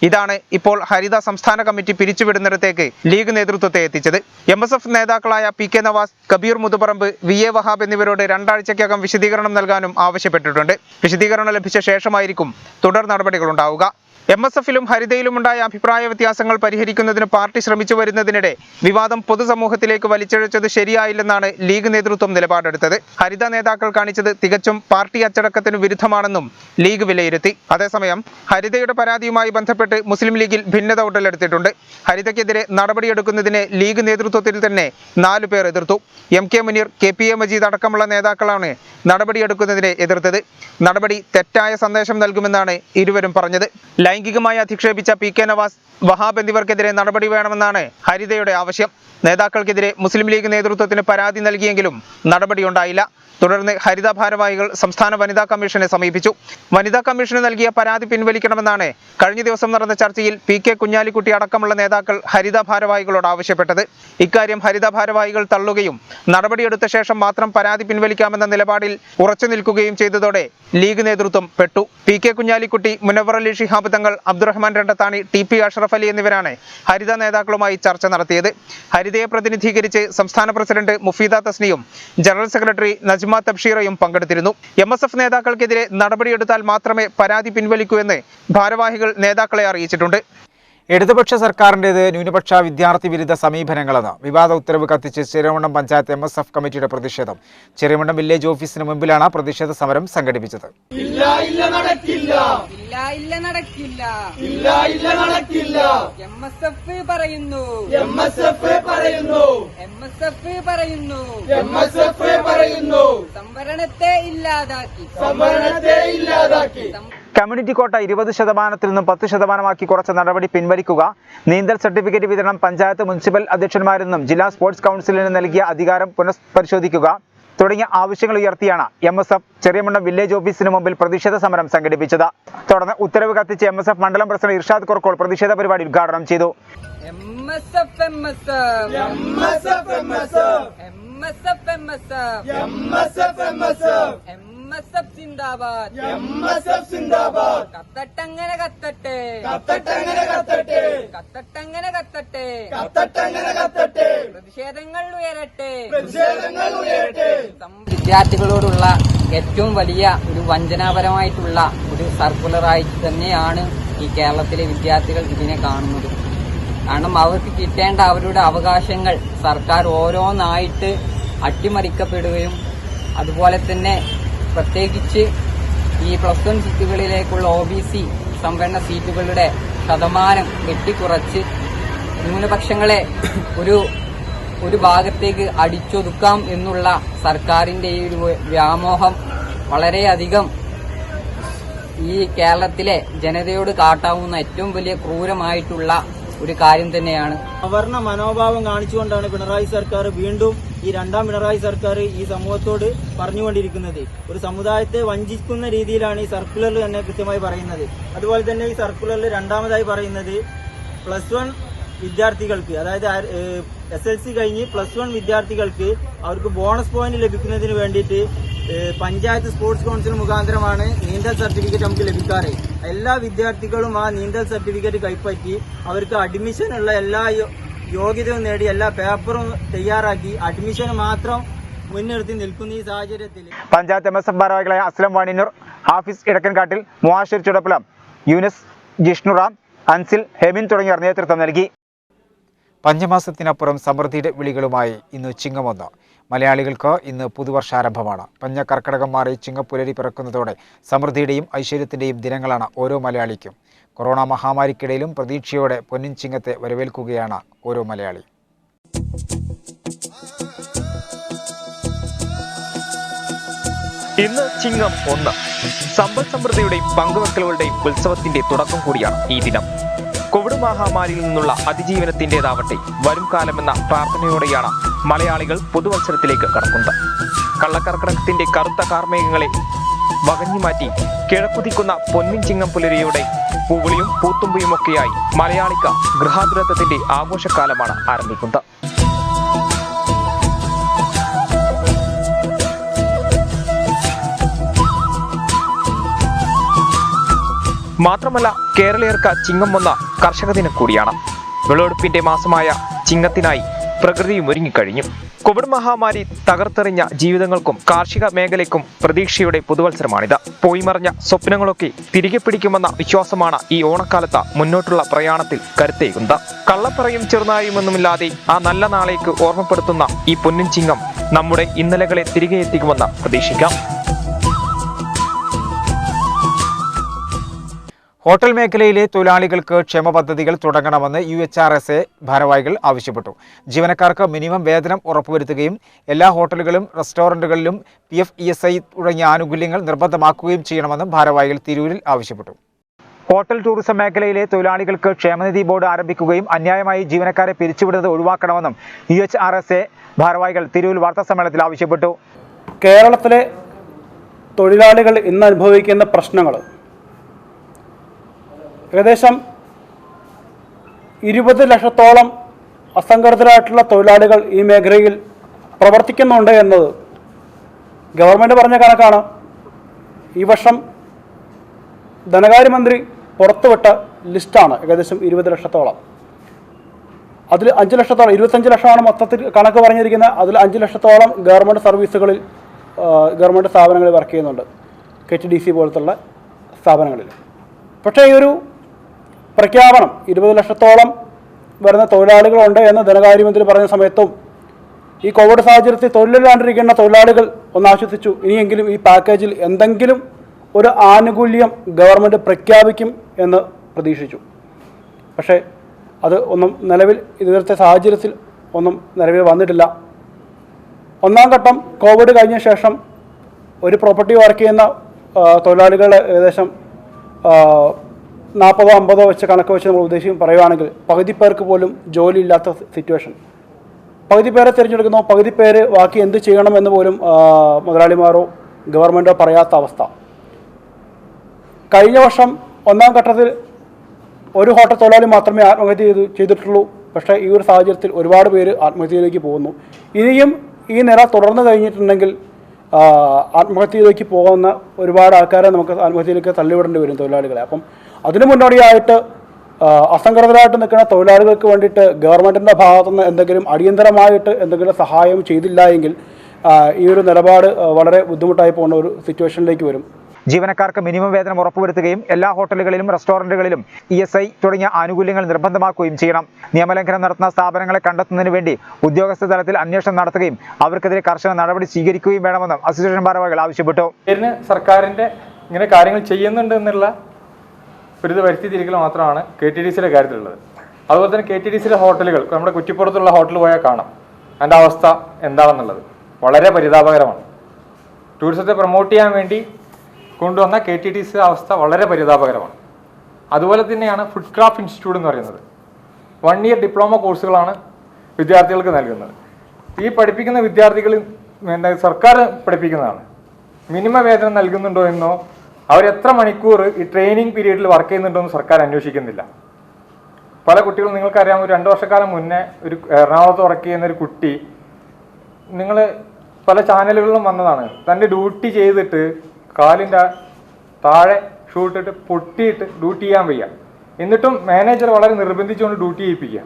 ഇതാണ് ഇപ്പോൾ ഹരിത സംസ്ഥാന കമ്മിറ്റി പിരിച്ചുവിടുന്നിടത്തേക്ക് ലീഗ് നേതൃത്വത്തെ എത്തിച്ചത്. MSF നേതാക്കളായ PK നവാസ്, കബീർ മുതുപറമ്പ്, VA വഹാബ് എന്നിവരോട് 2 ആഴ്ചയ്ക്കകം വിശദീകരണം നൽകാനും ആവശ്യപ്പെട്ടിട്ടുണ്ട്. വിശദീകരണം ലഭിച്ച ശേഷമായിരിക്കും തുടർ നടപടികളുണ്ടാവുക. MSFിലും ഹരിതയിലുമുണ്ടായ അഭിപ്രായ വ്യത്യാസങ്ങൾ പരിഹരിക്കുന്നതിന് പാർട്ടി ശ്രമിച്ചു വരുന്നതിനിടെ വിവാദം പൊതുസമൂഹത്തിലേക്ക് വലിച്ചിഴച്ചത് ശരിയായില്ലെന്നാണ് ലീഗ് നേതൃത്വം നിലപാടെടുത്തത്. ഹരിത നേതാക്കൾ കാണിച്ചത് തികച്ചും പാർട്ടി അച്ചടക്കത്തിന് വിരുദ്ധമാണെന്നും ലീഗ് വിലയിരുത്തി. അതേസമയം ഹരിതയുടെ പരാതിയുമായി ബന്ധപ്പെട്ട് മുസ്ലിം ലീഗിൽ ഭിന്നത ഉടലെടുത്തിട്ടുണ്ട്. ഹരിതയ്ക്കെതിരെ നടപടിയെടുക്കുന്നതിനെ ലീഗ് നേതൃത്വത്തിൽ തന്നെ 4 പേർ എതിർത്തു. MK മുനീർ, KPA മജീദ് അടക്കമുള്ള നേതാക്കളാണ് നടപടിയെടുക്കുന്നതിനെ എതിർത്തത്. നടപടി തെറ്റായ സന്ദേശം നൽകുമെന്നാണ് ഇരുവരും പറഞ്ഞത്. ലൈംഗികമായി അധിക്ഷേപിച്ച PK നവാസ്, വഹാബ് എന്നിവർക്കെതിരെ നടപടി വേണമെന്നാണ് ഹരിതയുടെ ആവശ്യം. നേതാക്കൾക്കെതിരെ മുസ്ലിം ലീഗ് നേതൃത്വത്തിന് പരാതി നൽകിയെങ്കിലും നടപടിയുണ്ടായില്ല. തുടർന്ന് ഹരിത ഭാരവാഹികൾ സംസ്ഥാന വനിതാ കമ്മീഷനെ സമീപിച്ചു. വനിതാ കമ്മീഷന് നൽകിയ പരാതി പിൻവലിക്കണമെന്നാണ് കഴിഞ്ഞ ദിവസം നടന്ന ചർച്ചയിൽ PK കുഞ്ഞാലിക്കുട്ടി അടക്കമുള്ള നേതാക്കൾ ഹരിത ഭാരവാഹികളോട് ആവശ്യപ്പെട്ടത്. ഇക്കാര്യം ഹരിത ഭാരവാഹികൾ തള്ളുകയും നടപടിയെടുത്ത ശേഷം മാത്രം പരാതി പിൻവലിക്കാമെന്ന നിലപാടിൽ ഉറച്ചു നിൽക്കുകയും ചെയ്തതോടെ ലീഗ് നേതൃത്വം പെട്ടു. PK കുഞ്ഞാലിക്കുട്ടി, മുനവ്വർ അലി ശിഹാബ് തങ്ങൾ, അബ്ദുറഹ്മാൻ രണ്ടത്താണി, TP അഷ്റഫ് അലി എന്നിവരാണ് ഹരിത നേതാക്കളുമായി ചർച്ച നടത്തിയത്. ഹരിതയെ പ്രതിനിധീകരിച്ച് സംസ്ഥാന പ്രസിഡന്റ് മുഫീദ തസ്നിയും ജനറൽ സെക്രട്ടറി നജ്മ തബ്ഷീറയും പങ്കെടുത്തിരുന്നു. MSF നേതാക്കൾക്കെതിരെ നടപടിയെടുത്താൽ മാത്രമേ പരാതി പിൻവലിക്കൂ എന്ന് ഭാരവാഹികൾ നേതാക്കളെ അറിയിച്ചിട്ടുണ്ട്. ഇടതുപക്ഷ സർക്കാരിൻ്റേത് ന്യൂനപക്ഷ വിദ്യാർത്ഥി വിരുദ്ധ സമീപനങ്ങളെന്ന് വിവാദ ഉത്തരവ് കത്തിച്ച് ചെറിയമണ്ഡം പഞ്ചായത്ത് MSF കമ്മിറ്റിയുടെ പ്രതിഷേധം. ചെറിയമണ്ഡം വില്ലേജ് ഓഫീസിന് മുമ്പിലാണ് പ്രതിഷേധ സമരം സംഘടിപ്പിച്ചത്. സംവരണത്തെ ഇല്ലാതാക്കി കമ്മ്യൂണിറ്റി കോട്ട 20% നിന്നും 10% കുറച്ച നടപടി പിൻവലിക്കുക, നീന്തൽ സർട്ടിഫിക്കറ്റ് വിതരണം പഞ്ചായത്ത് മുനിസിപ്പൽ അധ്യക്ഷന്മാരെന്നും ജില്ലാ സ്പോർട്സ് കൗൺസിലിന് നൽകിയ അധികാരം പുനഃപരിശോധിക്കുക തുടങ്ങിയ ആവശ്യങ്ങൾ ഉയർത്തിയാണ് MSF ചെറിയമണ്ഡം വില്ലേജ് ഓഫീസിന് മുമ്പിൽ പ്രതിഷേധ സമരം സംഘടിപ്പിച്ചത്. തുടർന്ന് ഉത്തരവ് കത്തിച്ച് MSF മണ്ഡലം പ്രസിഡന്റ് ഇർഷാദ് കൊർക്കോൾ പ്രതിഷേധ പരിപാടി ഉദ്ഘാടനം ചെയ്തു. കത്തട്ടങ്ങനെ കത്തട്ടെ, പ്രതിഷേധങ്ങൾ ഉയരട്ടെ. വിദ്യാർത്ഥികളോടുള്ള ഏറ്റവും വലിയ ഒരു വഞ്ചനാപരമായിട്ടുള്ള ഒരു സർക്കുലറായി തന്നെയാണ് ഈ കേരളത്തിലെ വിദ്യാർത്ഥികൾ ഇതിനെ കാണുന്നത്. കാരണം അവർക്ക് കിട്ടേണ്ട അവരുടെ അവകാശങ്ങൾ സർക്കാർ ഓരോന്നായിട്ട് അട്ടിമറിക്കപ്പെടുകയും അതുപോലെ തന്നെ പ്രത്യേകിച്ച് ഈ +1 സീറ്റുകളിലേക്കുള്ള OBC സംവരണ സീറ്റുകളുടെ ശതമാനം വെട്ടിക്കുറച്ച് ന്യൂനപക്ഷങ്ങളെ ഒരു ഭാഗത്തേക്ക് അടിച്ചൊതുക്കാം എന്നുള്ള സർക്കാരിന്റെ ഈ ഒരു വ്യാമോഹം വളരെയധികം ഈ കേരളത്തിലെ ജനതയോട് കാട്ടാവുന്ന ഏറ്റവും വലിയ ക്രൂരമായിട്ടുള്ള ഒരു കാര്യം തന്നെയാണ്. സവർണ മനോഭാവം കാണിച്ചുകൊണ്ടാണ് പിണറായി സർക്കാർ വീണ്ടും ഈ 2ാം പിണറായി സർക്കാർ ഈ സമൂഹത്തോട് പറഞ്ഞുകൊണ്ടിരിക്കുന്നത്. ഒരു സമുദായത്തെ വഞ്ചിക്കുന്ന രീതിയിലാണ് ഈ സർക്കുലറിൽ തന്നെ കൃത്യമായി പറയുന്നത്. അതുപോലെ തന്നെ ഈ സർക്കുലറിൽ രണ്ടാമതായി പറയുന്നത് +1 വിദ്യാർത്ഥികൾക്ക്, അതായത് SLC കഴിഞ്ഞ് +1 വിദ്യാർത്ഥികൾക്ക് അവർക്ക് ബോണസ് പോയിന്റ് ലഭിക്കുന്നതിന് വേണ്ടിയിട്ട് പഞ്ചായത്ത് സ്പോർട്സ് കൗൺസിൽ മുഖാന്തരമാണ് നീന്തൽ സർട്ടിഫിക്കറ്റ് നമുക്ക് ലഭിക്കാറ്. എല്ലാ വിദ്യാർത്ഥികളും ആ നീന്തൽ സർട്ടിഫിക്കറ്റ് കൈപ്പറ്റി അവർക്ക് അഡ്മിഷനുള്ള എല്ലാ യോഗ്യതയും നേടി എല്ലാ പേപ്പറും തയ്യാറാക്കി അഡ്മിഷൻ മാത്രം മുൻനിർത്തി നിൽക്കുന്ന ഈ സാഹചര്യത്തിൽ പഞ്ചായത്ത് MSF ഭാരവാഹികളായ അസ്ലം വാണിനൂർ, ഹാഫിസ് ഇടക്കൻകാട്ടിൽ, മുഹാഷിർ ചുടപ്പലം, യൂനസ്, ജിഷ്ണുറാം, അൻസിൽ, ഹെമിൻ തുടങ്ങിയവർ നേതൃത്വം നൽകി. പഞ്ചമാസത്തിനപ്പുറം സമൃദ്ധിയുടെ വിളികളുമായി ഇന്ന് ചിങ്ങമൊന്ന്. മലയാളികൾക്ക് ഇന്ന് പുതുവർഷാരംഭമാണ്. പഞ്ഞക്കർക്കടകം മാറി ചിങ്ങപ്പുലരി പിറക്കുന്നതോടെ സമൃദ്ധിയുടെയും ഐശ്വര്യത്തിൻ്റെയും ദിനങ്ങളാണ് ഓരോ മലയാളിക്കും. കൊറോണ മഹാമാരിക്കിടയിലും പ്രതീക്ഷയോടെ പൊന്നിൻ ചിങ്ങത്തെ വരവേൽക്കുകയാണ് ഓരോ മലയാളി. ഇന്ന് ചിങ്ങം 1. സമ്പദ് സമൃദ്ധിയുടെയും പങ്കുവെക്കലുകളുടെയും ഉത്സവത്തിന്റെ തുടക്കം കൂടിയാണ് ഈ ദിനം. കോവിഡ് മഹാമാരിയിൽ നിന്നുള്ള അതിജീവനത്തിൻ്റെതാവട്ടെ വരും കാലമെന്ന പ്രാർത്ഥനയോടെയാണ് മലയാളികൾ പുതുവത്സരത്തിലേക്ക് കടക്കുന്നത്. കള്ളക്കർക്കിടകത്തിന്റെ കറുത്ത കാർമേഘങ്ങളെ വകഞ്ഞുമാറ്റി കിഴക്കുതിക്കുന്ന പൊന്നിൻ ചിങ്ങം പുലരിയുടെ പൂവിളിയും പൂത്തുമ്പിയുമൊക്കെയായി മലയാളിക്ക് ഗൃഹാതുരത്വത്തിന്റെ ആഘോഷക്കാലമാണ് ആരംഭിക്കുന്നത്. മാത്രമല്ല, കേരളീയർക്ക് ചിങ്ങം 1 കർഷക ദിനം കൂടിയാണ്. വിളവെടുപ്പിന്റെ മാസമായ ചിങ്ങത്തിനായി പ്രകൃതിയും ഒരുങ്ങിക്കഴിഞ്ഞു. കോവിഡ് മഹാമാരി തകർത്തെറിഞ്ഞ ജീവിതങ്ങൾക്കും കാർഷിക മേഖലയ്ക്കും പ്രതീക്ഷയുടെ പുതുവത്സരമാണിത്. പോയിമറഞ്ഞ സ്വപ്നങ്ങളൊക്കെ തിരികെ പിടിക്കുമെന്ന വിശ്വാസമാണ് ഈ ഓണക്കാലത്ത് മുന്നോട്ടുള്ള പ്രയാണത്തിൽ കരുത്തേകുന്നത്. കള്ളപ്പറയും ചെറുനായുമൊന്നുമില്ലാതെ ആ നല്ല നാളേക്ക് ഓർമ്മപ്പെടുത്തുന്ന ഈ പൊന്നിൻ ചിങ്ങം നമ്മുടെ ഇന്നലകളെ തിരികെ എത്തിക്കുമെന്ന് പ്രതീക്ഷിക്കാം. ഹോട്ടൽ മേഖലയിലെ തൊഴിലാളികൾക്ക് ക്ഷേമ പദ്ധതികൾ തുടങ്ങണമെന്ന് UHRSA ഭാരവാഹികൾ ആവശ്യപ്പെട്ടു. ജീവനക്കാർക്ക് മിനിമം വേതനം ഉറപ്പുവരുത്തുകയും എല്ലാ ഹോട്ടലുകളും റെസ്റ്റോറന്റുകളിലും PF ESI തുടങ്ങിയ ആനുകൂല്യങ്ങൾ നിർബന്ധമാക്കുകയും ചെയ്യണമെന്നും ഭാരവാഹികൾ തിരൂരിൽ ആവശ്യപ്പെട്ടു. ഹോട്ടൽ ടൂറിസം മേഖലയിലെ തൊഴിലാളികൾക്ക് ക്ഷേമനിധി ബോർഡ് ആരംഭിക്കുകയും അന്യായമായി ജീവനക്കാരെ പിരിച്ചുവിടുന്നത് ഒഴിവാക്കണമെന്നും UHRSA ഭാരവാഹികൾ തിരൂരിൽ വാർത്താസമ്മേളനത്തിൽ ആവശ്യപ്പെട്ടു. കേരളത്തിലെ തൊഴിലാളികൾ ഇന്ന് അനുഭവിക്കുന്ന പ്രശ്നങ്ങൾ ഏകദേശം 20 ലക്ഷത്തോളം അസംഘടിതരായിട്ടുള്ള തൊഴിലാളികൾ ഈ മേഖലയിൽ പ്രവർത്തിക്കുന്നുണ്ട് എന്നത് ഗവൺമെൻറ് പറഞ്ഞ കണക്കാണ്. ഈ വർഷം ധനകാര്യമന്ത്രി പുറത്തുവിട്ട ലിസ്റ്റാണ് ഏകദേശം 20 ലക്ഷത്തോളം. അതിൽ 5 ലക്ഷത്തോളം 25 ലക്ഷമാണ് മൊത്തത്തിൽ കണക്ക് പറഞ്ഞിരിക്കുന്നത്. അതിൽ 5 ലക്ഷത്തോളം ഗവൺമെൻറ് സർവീസുകളിൽ ഗവൺമെൻറ് സ്ഥാപനങ്ങളിൽ വർക്ക് ചെയ്യുന്നുണ്ട്, KTDC പോലത്തുള്ള സ്ഥാപനങ്ങളിൽ. പക്ഷേ ഈ ഒരു പ്രഖ്യാപനം 20 ലക്ഷത്തോളം വരുന്ന തൊഴിലാളികളുണ്ട് എന്ന് ധനകാര്യമന്ത്രി പറഞ്ഞ സമയത്തും ഈ കോവിഡ് സാഹചര്യത്തിൽ തൊഴിലില്ലാണ്ടിരിക്കുന്ന തൊഴിലാളികൾ ഒന്ന് ആശ്വസിച്ചു. ഇനിയെങ്കിലും ഈ പാക്കേജിൽ എന്തെങ്കിലും ഒരു ആനുകൂല്യം ഗവൺമെൻറ് പ്രഖ്യാപിക്കും എന്ന് പ്രതീക്ഷിച്ചു. പക്ഷേ അത് ഒന്നും നിലവിൽ ഇതുവരത്തെ സാഹചര്യത്തിൽ ഒന്നും നിലവിൽ വന്നിട്ടില്ല. ഒന്നാം ഘട്ടം കോവിഡ് കഴിഞ്ഞ ശേഷം ഒരു പ്രോപ്പർട്ടി വർക്ക് ചെയ്യുന്ന തൊഴിലാളികൾ ഏകദേശം 40-50 വെച്ച് കണക്ക് വെച്ച് നമ്മൾ ഉദ്ദേശിക്കും പറയുകയാണെങ്കിൽ പകുതി പേർക്ക് പോലും ജോലിയില്ലാത്ത സിറ്റുവേഷൻ. പകുതി പേരെ തിരഞ്ഞെടുക്കുന്നു, പകുതി പേര് ബാക്കി എന്ത് ചെയ്യണമെന്ന് പോലും മുതലാളിമാരോ ഗവൺമെൻറ്റോ പറയാത്ത അവസ്ഥ. കഴിഞ്ഞ വർഷം ഒന്നാം ഘട്ടത്തിൽ ഒരു ഹോട്ടൽ തൊഴിലാളി മാത്രമേ ആത്മഹത്യ ചെയ്തിട്ടുള്ളൂ. പക്ഷേ ഈ ഒരു സാഹചര്യത്തിൽ ഒരുപാട് പേര് ആത്മഹത്യയിലേക്ക് പോകുന്നു. ഇനിയും ഈ നില തുടർന്നു കഴിഞ്ഞിട്ടുണ്ടെങ്കിൽ ആത്മഹത്യയിലേക്ക് പോകുന്ന ഒരുപാട് ആൾക്കാരെ നമുക്ക് ആത്മഹത്യയിലേക്ക് തള്ളിവിടേണ്ടി വരും തൊഴിലാളികളെ. അപ്പം അതിനു മുന്നോടിയായിട്ട് അസംഘടിതരായിട്ട് നിൽക്കുന്ന തൊഴിലാളികൾക്ക് വേണ്ടിയിട്ട് ഗവൺമെൻറ്റിൻ്റെ ഭാഗത്തുനിന്ന് എന്തെങ്കിലും അടിയന്തരമായിട്ട് എന്തെങ്കിലും സഹായം ചെയ്തില്ല എങ്കിൽ ഈ ഒരു നിലപാട് വളരെ ബുദ്ധിമുട്ടായി പോകുന്ന ഒരു സിറ്റുവേഷനിലേക്ക് വരും. ജീവനക്കാർക്ക് മിനിമം വേതനം ഉറപ്പുവരുത്തുകയും എല്ലാ ഹോട്ടലുകളിലും റെസ്റ്റോറന്റുകളിലും ESI തുടങ്ങിയ ആനുകൂല്യങ്ങൾ നിർബന്ധമാക്കുകയും ചെയ്യണം. നിയമലംഘനം നടത്തുന്ന സ്ഥാപനങ്ങളെ കണ്ടെത്തുന്നതിന് വേണ്ടി ഉദ്യോഗസ്ഥ തലത്തിൽ അന്വേഷണം നടത്തുകയും അവർക്കെതിരെ കർശന നടപടി സ്വീകരിക്കുകയും വേണമെന്നും അസോസിയേഷൻ ഭാരവാഹികൾ ആവശ്യപ്പെട്ടു. സർക്കാരിൻ്റെ ഇങ്ങനെ കാര്യങ്ങൾ ചെയ്യുന്നുണ്ട് എന്നുള്ള ഒരു ഇത് വരുത്തി തിരിക്കൽ മാത്രമാണ് KTDCയുടെ കാര്യത്തിലുള്ളത്. അതുപോലെ തന്നെ KTDCയുടെ ഹോട്ടലുകൾ നമ്മുടെ കുറ്റിപ്പുറത്തുള്ള ഹോട്ടൽ പോയാൽ കാണാം അതിൻ്റെ അവസ്ഥ എന്താണെന്നുള്ളത്. വളരെ പരിതാപകരമാണ്. ടൂറിസത്തെ പ്രൊമോട്ട് ചെയ്യാൻ വേണ്ടി കൊണ്ടുവന്ന KTDC അവസ്ഥ വളരെ പരിതാപകരമാണ്. അതുപോലെ തന്നെയാണ് ഫുഡ് ക്രാഫ്റ്റ് ഇൻസ്റ്റിറ്റ്യൂട്ട് എന്ന് പറയുന്നത്. 1 ഇയർ ഡിപ്ലോമ കോഴ്സുകളാണ് വിദ്യാർത്ഥികൾക്ക് നൽകുന്നത്. ഈ പഠിപ്പിക്കുന്ന വിദ്യാർത്ഥികൾ സർക്കാർ പഠിപ്പിക്കുന്നതാണ്. മിനിമം വേതനം നൽകുന്നുണ്ടോ എന്നോ അവരെത്ര മണിക്കൂർ ഈ ട്രെയിനിങ് പീരീഡിൽ വർക്ക് ചെയ്യുന്നുണ്ടോ എന്ന് സർക്കാർ അന്വേഷിക്കുന്നില്ല. പല കുട്ടികളും നിങ്ങൾക്കറിയാം, ഒരു 2 വർഷക്കാലം മുന്നേ ഒരു എറണാകുളത്ത് വർക്ക് ചെയ്യുന്ന ഒരു കുട്ടി, നിങ്ങൾ പല ചാനലുകളിലും വന്നതാണ്, തൻ്റെ ഡ്യൂട്ടി ചെയ്തിട്ട് കാലിൻ്റെ താഴെ ഷൂ ഇട്ടിട്ട് പൊട്ടിയിട്ട് ഡ്യൂട്ടി ചെയ്യാൻ വയ്യ. എന്നിട്ടും മാനേജർ വളരെ നിർബന്ധിച്ചുകൊണ്ട് ഡ്യൂട്ടി ചെയ്യിപ്പിക്കുക.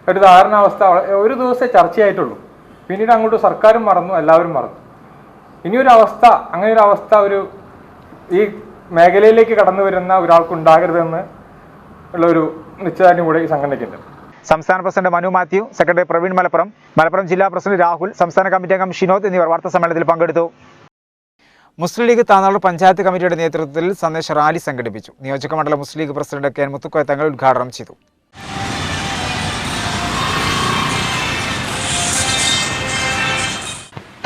ഒരു ധാരണാവസ്ഥ ഒരു ദിവസത്തെ ചർച്ചയായിട്ടുള്ളൂ. പിന്നീട് അങ്ങോട്ട് സർക്കാരും മറന്നു, എല്ലാവരും മറന്നു. ഇനിയൊരു അവസ്ഥ, അങ്ങനെ ഒരു അവസ്ഥ ഈ മേഖലയിലേക്ക് കടന്നു വരുന്ന ഒരാൾക്കുണ്ടാകരുതെന്ന് ഉള്ളൊരു നിശ്ചയദാർഢ്യം കൂടെ ഈ സംഘടനയ്ക്കുണ്ട്. സംസ്ഥാന പ്രസിഡന്റ് മനു മാത്യു, സെക്രട്ടറി പ്രവീൺ മലപ്പുറം ജില്ലാ പ്രസിഡന്റ് രാഹുൽ, സംസ്ഥാന കമ്മിറ്റി അംഗം ഷിനോദ് എന്നിവർ വാർത്താസമ്മേളനത്തിൽ പങ്കെടുത്തു. മുസ്ലിം ലീഗ് താനാളൂർ പഞ്ചായത്ത് കമ്മിറ്റിയുടെ നേതൃത്വത്തിൽ സന്ദേശ റാലി സംഘടിപ്പിച്ചു. നിയോജക മണ്ഡലം മുസ്ലിം league president KN Muthukoya Thangal ഉദ്ഘാടനം ചെയ്തു.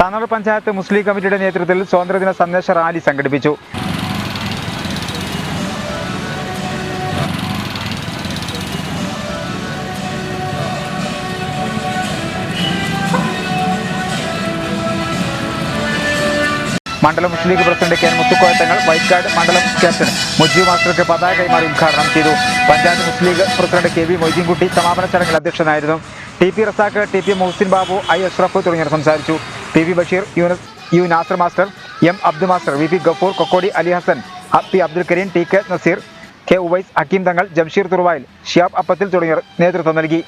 താനാളൂർ പഞ്ചായത്ത് മുസ്ലിം ലീഗ് കമ്മിറ്റിയുടെ നേതൃത്വത്തിൽ സ്വാതന്ത്ര്യദിന സന്ദേശ റാലി സംഘടിപ്പിച്ചു. മണ്ഡലം മുസ്ലിം league president KN Muthukoya Thangal വൈറ്റ്കാർഡ് മണ്ഡലം ക്യാപ്റ്റൻ മുജീബ് മാസ്റ്റർക്ക് പതാക കൈമാറി ഉദ്ഘാടനം ചെയ്തു. പഞ്ചായത്ത് മുസ്ലിം ലീഗ് പ്രസിഡന്റ് KV മൊയ്തീൻകുട്ടി സമാപന ചടങ്ങിൽ അധ്യക്ഷനായിരുന്നു. TP Razak, TP Muhsin Babu, I Ashraf തുടങ്ങിയവർ സംസാരിച്ചു. PV Basheer, U Nasar master, M Abdu master, VP Gafoor, Kokkodi Ali Hasan, P Abdul Kareem, TK Naseer, K Uvais, Hakeem Thangal, Jamsheer തുറുവായിൽ, Shiyab അപ്പത്തിൽ തുടങ്ങിയവർ നേതൃത്വം നൽകി.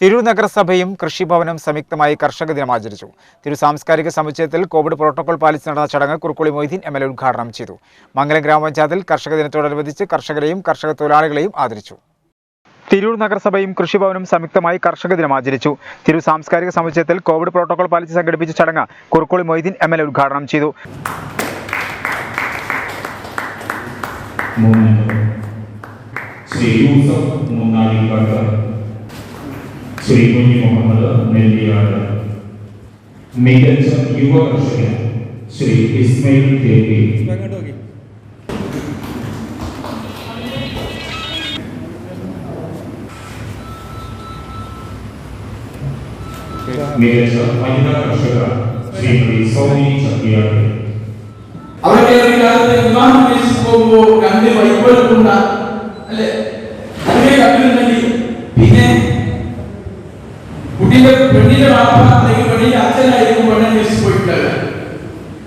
തിരൂർ നഗരസഭയും കൃഷിഭവനും സംയുക്തമായി കർഷക ദിനം ആചരിച്ചു. തിരൂർ സാംസ്കാരിക സമുച്ചയത്തിൽ കോവിഡ് പ്രോട്ടോകോൾ പാലിച്ച് നടന്ന ചടങ്ങ് കുറുക്കുളി മൊയ്തീൻ MLA ഉദ്ഘാടനം ചെയ്തു. മംഗലം ഗ്രാമപഞ്ചായത്തിൽ കർഷക ദിനത്തോടനുബന്ധിച്ച് കർഷകരെയും കർഷക തൊഴിലാളികളെയും ആദരിച്ചു. തിരൂർ നഗരസഭയും കൃഷിഭവനും സംയുക്തമായി കർഷക ദിനം ആചരിച്ചു. തിരൂർ സാംസ്കാരിക സമുച്ചയത്തിൽ കോവിഡ് പ്രോട്ടോകോൾ പാലിച്ച് സംഘടിപ്പിച്ച ചടങ്ങ് കുറുക്കുളി മൊയ്തീൻ MLA ഉദ്ഘാടനം ചെയ്തു. ശ്രീ യൂസഫ് മുന്നാലിക്കാട്ട്, ശ്രീ കുഞ്ഞി മുഹമ്മദ് നെല്ലിയാട്, മികച്ച യുവ കർഷകൻ ശ്രീ ഇസ്മയിൽ തേവി, മികച്ച വനിതാ കർഷക ശ്രീമതി സൗമി ചക്കിയാട്. അവരുടെ വിവാഹം കഴിച്ചു പോകുമ്പോൾ 2 ബൈബിൾ കൊണ്ട അല്ലെ അതിനെ കണ്ടിട്ടുണ്ടെങ്കിൽ പിന്നെ കുട്ടിയുടെ പെണ്ണിന്റെ വാപ്പ അല്ലെങ്കിൽ പെണ്ണിന്റെ അച്ഛനായിരുന്നു പെണ്ണെ അന്വേഷിച്ച് പോയിട്ടുള്ളത്.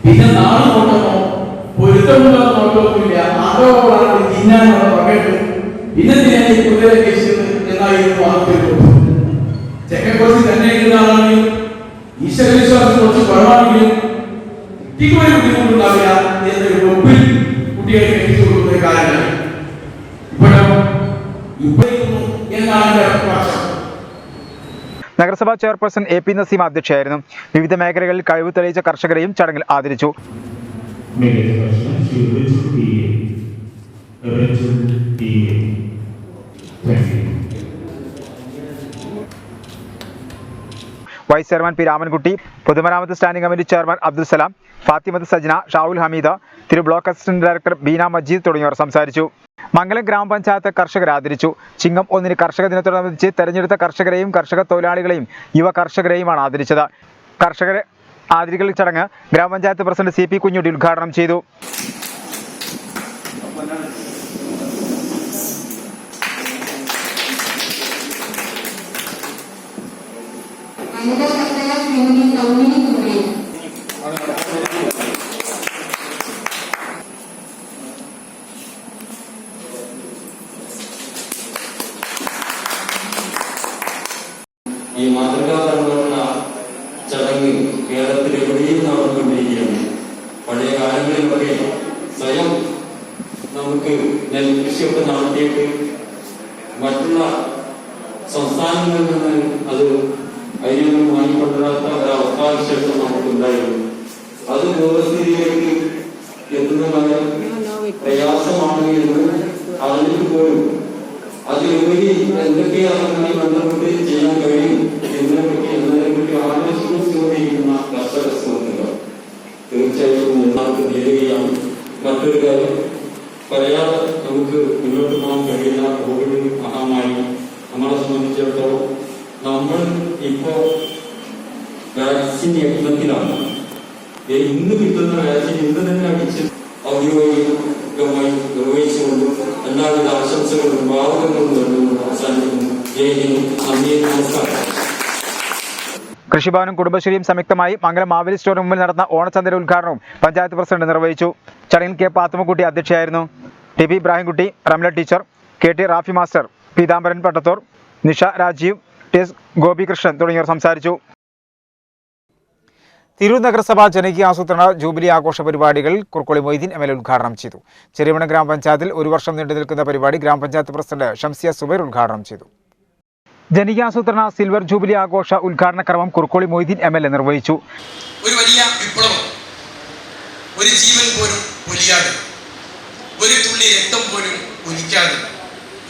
പിന്നെ നാളെ നോട്ടമോ പൊരുത്തമുണ്ടോ നോട്ടമൊന്നുമില്ല, ആട്ടോളാണ് തിന്നാനുള്ള പകട്ട് പിന്നെ ഞാൻ ഈ കുതിരെ കേസത് എന്നായിരുന്നു ആദ്യത്തെ. ചെക്കക്കോസി തന്നെ ഇരുന്നാണെങ്കിൽ ഈശ്വരവിശ്വാസം കുറച്ച് കുറവാണെങ്കിലും കുട്ടിക്ക് ഒരു ബുദ്ധിമുട്ടുണ്ടാവില്ല എന്നൊരു ഒപ്പിൽ കുട്ടികളെ എത്തിച്ചു കൊടുക്കുന്ന കാര്യമാണ് നഗരസഭാ ചെയർപേഴ്സൺ AP നസീമ അധ്യക്ഷയായിരുന്നു. വിവിധ മേഖലകളിൽ കഴിവ് തെളിയിച്ച കർഷകരെയും ചടങ്ങിൽ ആദരിച്ചു. വൈസ് ചെയർമാൻ P രാമൻകുട്ടി, പൊതുമരാമത്ത് standing committee chairman Abdul Salam, Fathimath Sajna, Shavul Hameeda, തിരു block assistant director Beena Majeed തുടങ്ങിയവർ സംസാരിച്ചു. മംഗലം ഗ്രാമപഞ്ചായത്ത് കർഷകരെ ആദരിച്ചു. ചിങ്ങം 1 കർഷക ദിനത്തോടനുബന്ധിച്ച് തെരഞ്ഞെടുത്ത കർഷകരെയും കർഷക തൊഴിലാളികളെയും യുവ കർഷകരെയുമാണ് ആദരിച്ചത്. കർഷകരെ ആദരിക്കൽ ചടങ്ങ് ഗ്രാമപഞ്ചായത്ത് പ്രസിഡന്റ് CP കുഞ്ഞുട്ടി ഉദ്ഘാടനം ചെയ്തു. ഈ മാതൃകാപരമായ ചടങ്ങ് കേരളത്തിൽ എവിടെയും നടന്നുകൊണ്ടിരിക്കുകയാണ്. പഴയ കാലങ്ങളിലൊക്കെ സ്വയം നമുക്ക് നെൽകൃഷിയൊക്കെ നടത്തിയിട്ട് മറ്റുള്ള സംസ്ഥാനങ്ങളിൽ നിന്ന് അത് അതിനൊന്നും വാങ്ങിക്കൊണ്ടിരാത്ത ഒരവസ്ഥാവിശേഷം നമുക്കുണ്ടായിരുന്നു. അത് പൂർവ്വസ്ഥിതിയിലേക്ക് എത്തുന്നതായ പ്രയാസമാണ് എന്ന് അറിഞ്ഞിട്ട് പോലും അതിലുപരി എന്തൊക്കെയാണെന്ന് ബന്ധപ്പെട്ട് ചെയ്യാൻ കഴിയും എന്നതിനെപ്പറ്റി ആലോചിച്ചുകൊണ്ടിരിക്കുന്ന കർഷക സുഹൃത്തുക്കൾ തീർച്ചയായും നമുക്ക് നേരുകയാണ്. മറ്റൊരു കാര്യം പറയാതെ നമുക്ക് മുന്നോട്ട് പോകാൻ കഴിയുന്ന കോവിഡ് മഹാമാരി നമ്മളെ സംബന്ധിച്ചിടത്തോളം നമ്മൾ ഇപ്പോ വാക്സിൻ യജ്ഞത്തിലാണ്. ഇന്ന് കിട്ടുന്ന വാക്സിൻ ഇന്ന് തന്നെ അടിച്ച് ഔദ്യോഗികമായി നിർവഹിച്ചുകൊണ്ടും എല്ലാവിധ ആശംസകളും ഭാവുകങ്ങളും നൽകുന്നു. അവസാനിക്കുന്നു. ജയ് ഹിന്ദ്. നന്ദി, നമസ്കാരം. കൃഷിഭവനും കുടുംബശ്രീയും സംയുക്തമായി മംഗലം മാവേലി സ്റ്റോറിന് മുമ്പിൽ നടന്ന ഓണച്ചന്തയുടെ ഉദ്ഘാടനവും പഞ്ചായത്ത് പ്രസിഡന്റ് നിർവഹിച്ചു. ചടങ്ങിൽ K പാത്തുമ്മക്കുട്ടി അധ്യക്ഷയായിരുന്നു. TP Ibrahimkutty, Ramla teacher, KT Rafi master, Peethambaran Pattathor, Nisha Rajeev, TS Gopikrishnan തുടങ്ങിയവർ സംസാരിച്ചു. തിരൂർ നഗരസഭ ജനകീയ ആസൂത്രണ ജൂബിലി ആഘോഷ പരിപാടികൾ കുറുക്കുളി മൊയ്തീൻ MLA ഉദ്ഘാടനം ചെയ്തു. ചെറിയമണ ഗ്രാമപഞ്ചായത്തിൽ 1 വർഷം നീണ്ടു നിൽക്കുന്ന പരിപാടി ഗ്രാമപഞ്ചായത്ത് പ്രസിഡന്റ് ഷംസിയ സുബൈർ ഉദ്ഘാടനം ചെയ്തു. ജനകീയാസൂത്രണ സിൽവർ ജൂബിലി ആഘോഷ ഉദ്ഘാടന ക്രമം കുറുക്കുളി മൊയ്തീൻ MLA നിർവഹിച്ചു. ഒരു വലിയ വിപ്ലവം, ഒരു ജീവൻ പോലും പൊലിയാതെ, ഒരു തുള്ളി രക്തം പോലും ഒലിക്കാതെ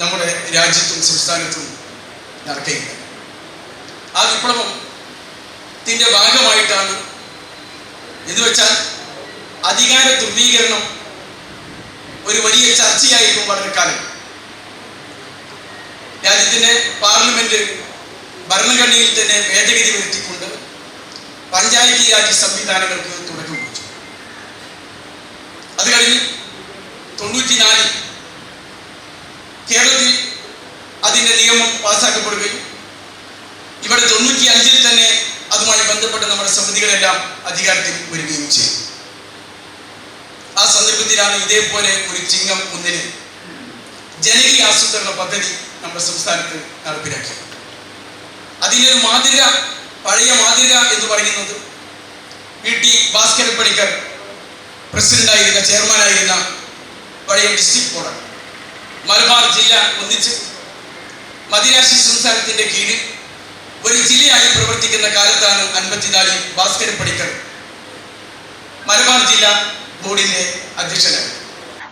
നമ്മുടെ രാജ്യത്തും സംസ്ഥാനത്തും നടക്കുകയില്ല. ആ വിപ്ലവത്തിന്റെ ഭാഗമായിട്ടാണ് എന്നുവെച്ചാൽ അധികാര ധ്രുവീകരണം ഒരു വലിയ ചർച്ചയായിരുന്നു വളരെ കാലം. രാജ്യത്തിന്റെ പാർലമെന്റ് ഭരണഘടനയിൽ തന്നെ ഭേദഗതി വരുത്തിക്കൊണ്ട് പഞ്ചായത്തി രാജ് സംവിധാനങ്ങൾക്ക് തുടക്കം കുറിച്ചു. അത് കഴിഞ്ഞ് 94 കേരളത്തിൽ അതിന്റെ നിയമം പാസ്സാക്കപ്പെടുകയും ഇവിടെ 95 തന്നെ അതുമായി ബന്ധപ്പെട്ട നമ്മുടെ സമിതികളെല്ലാം അധികാരത്തിൽ വരികയും ചെയ്തു. ആ സന്ദർഭത്തിലാണ് ഇതേപോലെ ഒരു ചിങ്ങം 1 ജനകീയ ആസൂത്രണ പദ്ധതി നമ്മുടെ സംസ്ഥാനത്ത് നടപ്പിലാക്കിയത്. അതിൻ്റെ ഒരു മാതൃക, പഴയ മാതൃക എന്ന് പറയുന്നത് PT ഭാസ്കരൻ പണിക്കർ പ്രസിഡന്റായിരുന്ന, ചെയർമാനായിരുന്ന പഴയ ഡിസ്ട്രിക്ട് ബോർഡ് മലബാർ ജില്ല ഒന്നിച്ച് മദിരാശി സംസ്ഥാനത്തിന്റെ കീഴിൽ ഒരു ജില്ലയായി പ്രവർത്തിക്കുന്ന കാലത്താണ് 54-ൽ ഭാസ്കരൻ പണിക്കർ മലബാർ ജില്ലാ ബോർഡിന്റെ അധ്യക്ഷനായി.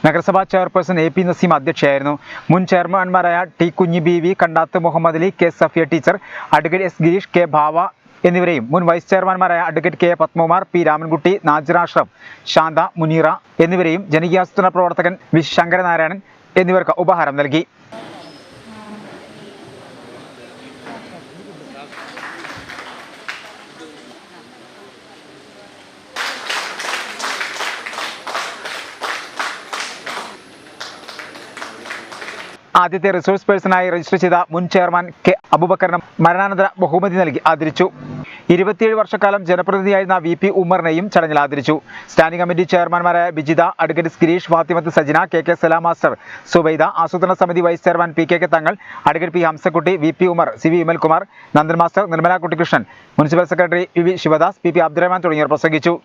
നഗരസഭാ ചെയർപേഴ്സൺ AP നസീം അധ്യക്ഷയായിരുന്നു. മുൻ ചെയർമാൻമാരായ T Kunhi BV, Kandath Muhammad Ali, K Safiya teacher, advocate S Girish, K Bhava എന്നിവരെയും മുൻ വൈസ് ചെയർമാൻമാരായ advocate K Padmakumar, P Ramankutty, Najira Ashraf, Shantha, Muneera എന്നിവരെയും ജനകീയാസൂത്രണ പ്രവർത്തകൻ വി ശങ്കരനാരായണൻ എന്നിവർക്ക് ഉപഹാരം നൽകി. ആദ്യത്തെ റിസോഴ്സ് പേഴ്സണായി രജിസ്റ്റർ ചെയ്ത മുൻ ചെയർമാൻ K അബൂബക്കറിന് മരണാനന്തര ബഹുമതി നൽകി ആദരിച്ചു. 27 വർഷക്കാലം ജനപ്രതിനിധിയായിരുന്ന VP ഉമ്മറിനെയും ചടങ്ങിൽ ആദരിച്ചു. സ്റ്റാൻഡിംഗ് കമ്മിറ്റി ചെയർമാൻമാരായ Bijitha, advocate Girish, Fathimath Sajina, KK Salam master, Subaida, ആസൂത്രണ സമിതി vice chairman PKK Thangal, advocate P Hamsakutty, VP Umar, CV Vimalkumar, Nandan master, Nirmala Kuttikrishnan, municipal secretary VV Sivadas, PP Abdurahman തുടങ്ങിയവർ പ്രസംഗിച്ചു.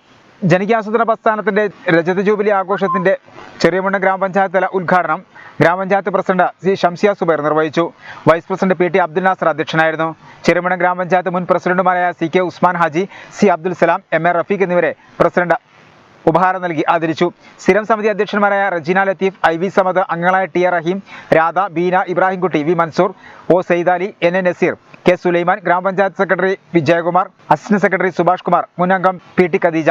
ജനകീയാസൂത്രണ പ്രസ്ഥാനത്തിന്റെ രജത ജൂബിലി ആഘോഷത്തിന്റെ ചെറിയമുണ്ട ഗ്രാമപഞ്ചായത്ത് തല ഉദ്ഘാടനം ഗ്രാമപഞ്ചായത്ത് പ്രസിഡന്റ് C ഷംസിയ സുബൈർ നിർവഹിച്ചു. Vice president PT Abdul Nasar അധ്യക്ഷനായിരുന്നു. ചെറിയമുണ്ട ഗ്രാമപഞ്ചായത്ത് മുൻ പ്രസിഡന്റുമാരായ CK Usman Haji, C Abdul Salam, MA Rafeeq എന്നിവരെ പ്രസിഡന്റ് ഉപഹാരം നൽകി ആദരിച്ചു. സ്ഥിരം സമിതി അധ്യക്ഷന്മാരായ റജീന ലത്തീഫ്, IV സമദ്, അംഗങ്ങളായ TA റഹീം, Radha, Beena, Ibrahimkutty, V Mansoor, O Saidali, NA Naseer, K Sulaiman, ഗ്രാമപഞ്ചായത്ത് secretary Vijayakumar, assistant secretary Subhash Kumar, മുൻ അംഗം PT ഖദീജ,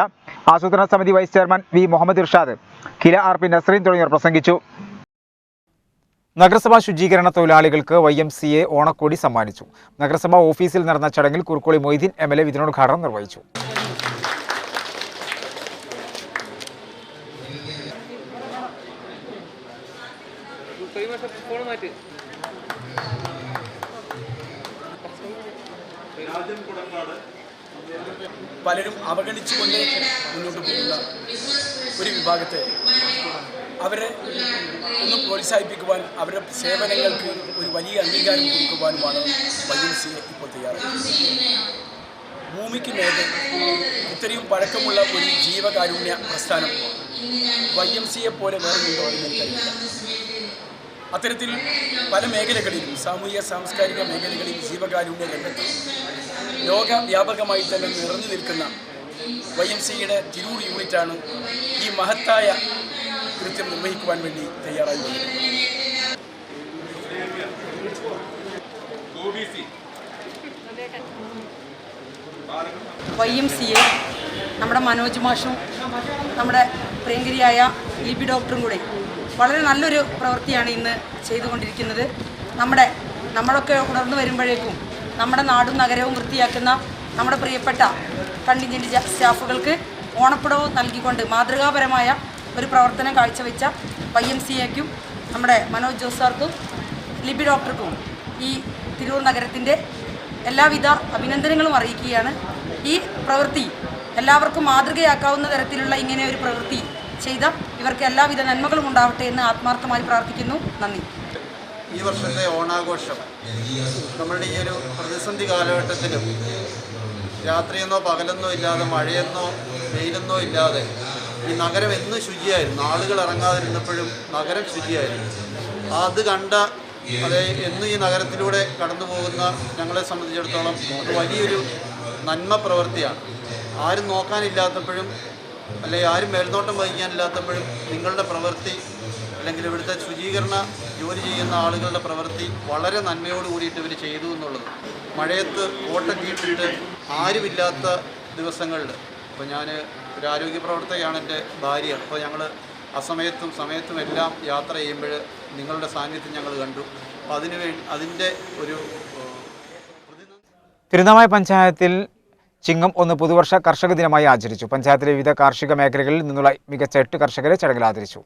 ആസൂത്രണ സമിതി vice chairman V Muhammad Irshad, Kila RP Nasreen തുടങ്ങിയവർ പ്രസംഗിച്ചു. നഗരസഭാ ശുചീകരണ തൊഴിലാളികൾക്ക് YMCA ഓണക്കോടി സമ്മാനിച്ചു. നഗരസഭാ ഓഫീസിൽ നടന്ന ചടങ്ങിൽ കുറുക്കോളി മൊയ്തീൻ MLA വിതരണോദ്ഘാടനം നിർവഹിച്ചു. പലരും അവഗണിച്ചുകൊണ്ട് മുന്നോട്ട് പോകുന്ന ഒരു വിഭാഗത്തെ അവരെ ഒന്ന് പ്രോത്സാഹിപ്പിക്കുവാൻ, അവരുടെ സേവനങ്ങൾക്ക് ഒരു വലിയ അംഗീകാരം കൊടുക്കുവാനുമാണ് YMCA ഇപ്പോൾ തയ്യാറാക്കുന്നത്. ഭൂമിക്ക് മേലെ ഇത്രയും പഴക്കമുള്ള ഒരു ജീവകാരുണ്യ പ്രസ്ഥാനം YMCA പോലെ വേറെയുണ്ടോ എന്ന് എനിക്കറിയില്ല. അത്തരത്തിൽ പല മേഖലകളിലും, സാമൂഹിക സാംസ്കാരിക മേഖലകളിൽ, ജീവകാരുണ്യ രംഗത്ത് ലോകവ്യാപകമായി തന്നെ നിറഞ്ഞു നിൽക്കുന്ന YMCAയുടെ തിരൂർ യൂണിറ്റാണ് ഈ മഹത്തായ കൃത്യം നിർവഹിക്കുവാൻ വേണ്ടി തയ്യാറായി വന്നിട്ടുണ്ട്. YMCA നമ്മുടെ മനോജ് മാഷും നമ്മുടെ പ്രിയങ്കരിയായ EB ഡോക്ടറും കൂടെ വളരെ നല്ലൊരു പ്രവൃത്തിയാണ് ഇന്ന് ചെയ്തുകൊണ്ടിരിക്കുന്നത്. നമ്മളൊക്കെ ഉണർന്നു വരുമ്പോഴേക്കും നമ്മുടെ നാടും നഗരവും വൃത്തിയാക്കുന്ന നമ്മുടെ പ്രിയപ്പെട്ട കണ്ടിൻജൻറ്റ് സ്റ്റാഫുകൾക്ക് ഓണപ്പുടവ് നൽകിക്കൊണ്ട് മാതൃകാപരമായ ഒരു പ്രവർത്തനം കാഴ്ചവെച്ച YMCAയ്ക്കും നമ്മുടെ മനോജ് ജോസ് സാർക്കും EB ഡോക്ടർക്കും ഈ തിരൂർ നഗരത്തിൻ്റെ എല്ലാവിധ അഭിനന്ദനങ്ങളും അറിയിക്കുകയാണ്. ഈ പ്രവൃത്തി എല്ലാവർക്കും മാതൃകയാക്കാവുന്ന തരത്തിലുള്ള ഇങ്ങനെ ഒരു പ്രവൃത്തി ചെയ്ത ഇവർക്ക് എല്ലാവിധ നന്മകളും ഉണ്ടാവട്ടെ എന്ന് ആത്മാർത്ഥമായി പ്രാർത്ഥിക്കുന്നു. നന്ദി. ഈ വർഷത്തെ ഓണാഘോഷം നമ്മളുടെ ഈ ഒരു പ്രതിസന്ധി കാലഘട്ടത്തിലും രാത്രിയെന്നോ പകലെന്നോ ഇല്ലാതെ, മഴയെന്നോ വെയിലെന്നോ ഇല്ലാതെ ഈ നഗരം എന്നും ശുചിയായിരുന്നു. ആളുകൾ ഇറങ്ങാതിരുന്നപ്പോഴും നഗരം ശുചിയായിരുന്നു. അത് കണ്ട എന്നും ഈ നഗരത്തിലൂടെ കടന്നു പോകുന്ന ഞങ്ങളെ സംബന്ധിച്ചിടത്തോളം അത് വലിയൊരു നന്മ പ്രവൃത്തിയാണ്. ആരും നോക്കാനില്ലാത്തപ്പോഴും അല്ലെങ്കിൽ ആരും മേൽനോട്ടം വഹിക്കാനില്ലാത്തപ്പോഴും നിങ്ങളുടെ പ്രവൃത്തി, അല്ലെങ്കിൽ ഇവിടുത്തെ ശുചീകരണ ജോലി ചെയ്യുന്ന ആളുകളുടെ പ്രവൃത്തി വളരെ നന്മയോട് കൂടിയിട്ട് ഇവർ ചെയ്തു എന്നുള്ളത്. മഴയത്ത് ഓട്ടം കീട്ടിട്ട് ആരുമില്ലാത്ത ദിവസങ്ങളിൽ, ഇപ്പോൾ ഞാൻ ഒരു ആരോഗ്യ പ്രവർത്തകയാണ്, എൻ്റെ ഭാര്യ. അപ്പോൾ ഞങ്ങൾ സമയത്തും എല്ലാം യാത്ര ചെയ്യുമ്പോൾ നിങ്ങളുടെ സാന്നിധ്യം ഞങ്ങൾ കണ്ടു. അപ്പോൾ അതിൻ്റെ ഒരു തിരുനാവായ പഞ്ചായത്തിൽ ചിങ്ങം 1 പുതുവർഷ കർഷക ദിനമായി ആചരിച്ചു. പഞ്ചായത്തിലെ വിവിധ കാർഷിക മേഖലകളിൽ നിന്നുള്ള മികച്ച 8 കർഷകരെ ചടങ്ങിൽ ആദരിച്ചു.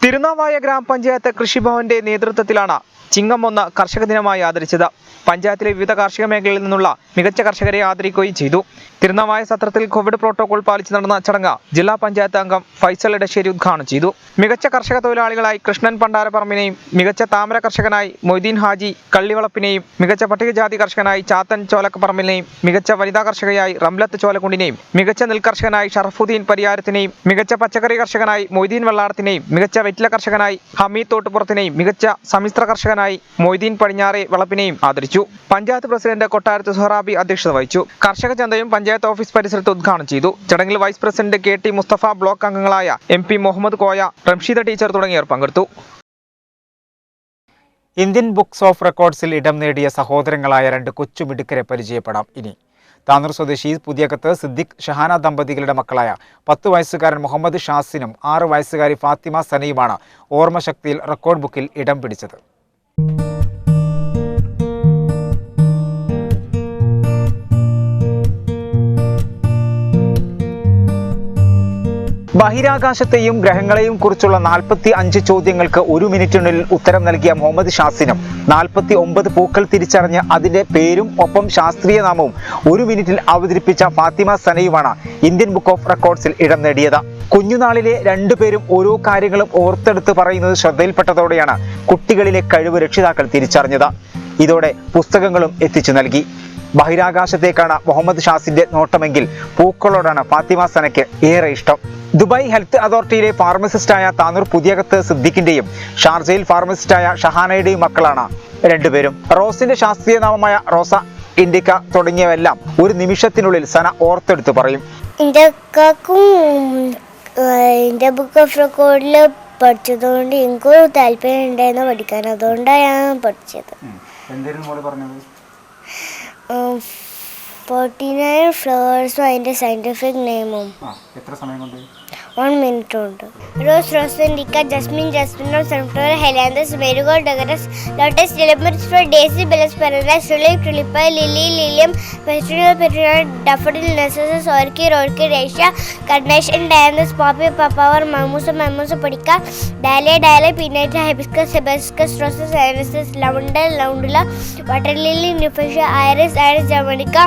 തിരുനാവായ ഗ്രാമപഞ്ചായത്ത് കൃഷിഭവന്റെ നേതൃത്വത്തിലാണ് ചിങ്ങം 1 കർഷക ദിനമായി ആദരിച്ചത്. പഞ്ചായത്തിലെ വിവിധ കാർഷിക മേഖലകളിൽ നിന്നുള്ള മികച്ച കർഷകരെ ആദരിക്കുകയും ചെയ്തു. തിരുനാവായ സത്രത്തിൽ കോവിഡ് പ്രോട്ടോകോൾ പാലിച്ച് നടന്ന ചടങ്ങ് ജില്ലാ പഞ്ചായത്ത് അംഗം ഫൈസൽ ഇടശ്ശേരി ഉദ്ഘാടനം ചെയ്തു. മികച്ച കർഷക തൊഴിലാളികളായി കൃഷ്ണൻ പണ്ടാരപ്പറമ്പിനെയും, മികച്ച താമര കർഷകനായി മൊയ്തീൻ ഹാജി കള്ളിവളപ്പിനെയും, മികച്ച പട്ടികജാതി കർഷകനായി ചാത്തൻ ചോലക്കപ്പറമ്പിനെയും, മികച്ച വനിതാ കർഷകയായി റംലത്ത് ചോലക്കുണ്ടിനെയും, മികച്ച നെൽകർഷകനായി ഷറഫുദ്ദീൻ പരിയാരത്തിനെയും, മികച്ച പച്ചക്കറി കർഷകനായി മൊയ്തീൻ വെള്ളാടത്തിനെയും, മികച്ച വെറ്റില കർഷകനായി ഹമീദ് തോട്ടുപുറത്തിനെയും, മികച്ച സമ്മിശ്ര കർഷകനായി മൊയ്തീൻ പടിഞ്ഞാറെ വളപ്പിനെയും ആദരിച്ചു. പഞ്ചായത്ത് പ്രസിഡന്റ് കൊട്ടാരത്ത് സുഹറാബി അധ്യക്ഷത വഹിച്ചു. കർഷക ചന്തയും പഞ്ചായത്ത് ഓഫീസ് പരിസരത്ത് ഉദ്ഘാടനം ചെയ്തു. ചടങ്ങിൽ vice president KT Musthafa, block അംഗങ്ങളായ MP മുഹമ്മദ് കോയ, റംഷീദ ടീച്ചർ തുടങ്ങിയവർ പങ്കെടുത്തു. ഇന്ത്യൻ ബുക്സ് ഓഫ് റെക്കോർഡ്സിൽ ഇടം നേടിയ സഹോദരങ്ങളായ 2 കൊച്ചുമിടുക്കരെ പരിചയപ്പെടാം ഇനി. താനൂർ സ്വദേശി പുതിയകത്ത് സിദ്ദിഖ് ഷഹാന ദമ്പതികളുടെ മക്കളായ 10 വയസ്സുകാരൻ മുഹമ്മദ് ഷാസിനും 6 വയസ്സുകാരി ഫാത്തിമ സനയുമാണ് ഓർമ്മശക്തിയിൽ റെക്കോർഡ് ബുക്കിൽ ഇടം പിടിച്ചത്. ബഹിരാകാശത്തെയും ഗ്രഹങ്ങളെയും കുറിച്ചുള്ള 45 ചോദ്യങ്ങൾക്ക് 1 മിനിറ്റിനുള്ളിൽ ഉത്തരം നൽകിയ മുഹമ്മദ് ഷാസിനും 49 പൂക്കൾ തിരിച്ചറിഞ്ഞ് അതിന്റെ പേരും ഒപ്പം ശാസ്ത്രീയ നാമവും 1 മിനിറ്റിൽ അവതരിപ്പിച്ച ഫാത്തിമ സനയുമാണ് ഇന്ത്യൻ ബുക്ക് ഓഫ് റെക്കോർഡ്സിൽ ഇടം നേടിയത്. കുഞ്ഞുനാളിലെ 2 പേരും ഓരോ കാര്യങ്ങളും ഓർത്തെടുത്ത് പറയുന്നത് ശ്രദ്ധയിൽപ്പെട്ടതോടെയാണ് കുട്ടികളിലെ കഴിവ് രക്ഷിതാക്കൾ തിരിച്ചറിഞ്ഞത്. ഇതോടെ പുസ്തകങ്ങളും എത്തിച്ചു നൽകി. ബഹിരാകാശത്തേക്കാണ് മുഹമ്മദ് ഷാസിന്റെ നോട്ടമെങ്കിൽ പൂക്കളോടാണ് ഫാത്തിമ സനയ്ക്ക് ഏറെ ഇഷ്ടം. ദുബായ് ഹെൽത്ത് അതോറിറ്റിയിലെ ഫാർമസിസ്റ്റായ താനൂർ പുതിയകത്ത് സിദ്ദിഖിന്റെയും ഷാർജയിൽ ഫാർമസിസ്റ്റായ ഷഹാനയുടെയും മക്കളാണ് 2 പേരും. റോസിന്റെ ശാസ്ത്രീയ നാമമായ റോസ, ഇൻഡിക്ക തുടങ്ങിയവെല്ലാം 1 നിമിഷത്തിനുള്ളിൽ സന ഓർത്തെടുത്ത് പറയും. എൻ്റെ ബുക്ക് ഓഫ് റെക്കോർഡിൽ പഠിച്ചതുകൊണ്ട് എനിക്ക് താല്പര്യം ഉണ്ടായിരുന്നു പഠിക്കാൻ, അതുകൊണ്ടാണ് ഞാൻ പഠിച്ചത്. 49 ഫ്ലവേഴ്സും അതിൻ്റെ സയൻറ്റിഫിക് നെയിമും. എത്ര സമയം കൊണ്ട്? 1 മിനിറ്റ് ഉണ്ട്. റോസ്, റോസ് ഇൻഡിക്ക, ജസ്മിൻ, ജസ്മിനോ, സൺഫ്ലവർ, ഹെലാന്തസ്, മേരിഗോൾഡ്, ഡഗറസ്, ലോട്ടസ്, ഡിലമറിസ്, ഡേസി, ബെലസ്, പെരലസ്, ടുലിപ്പ്, ടുലിപ്പ്, ലിലി, ലിലിയം, പെട്രിന, പെട്രിന, ഡഫഡിൽ, നെസസസ്, ഓർക്കിഡ്, ഓർക്കിഡ്, ഏഷ്യ, കർണേഷൻ, ഡയാനസ്, പോപ്പി, പപ്പാവർ, മമ്മൂസ, മമ്മൂസ, പൊടിക്ക, ഡാലിയ, ഡാലിയ, പീനറ്റ്, ഹൈബിസ്കസ്, ഹെബിസ്കസ്, റോസസ്, ഐറിസസ്, ലവണ്ടർ, ലൗണ്ടുല, വാട്ടർ ലില്ലി, ന്യൂഫേഷ്യ, ഐറിസ്, ഐറിസ് ജമൈക്ക.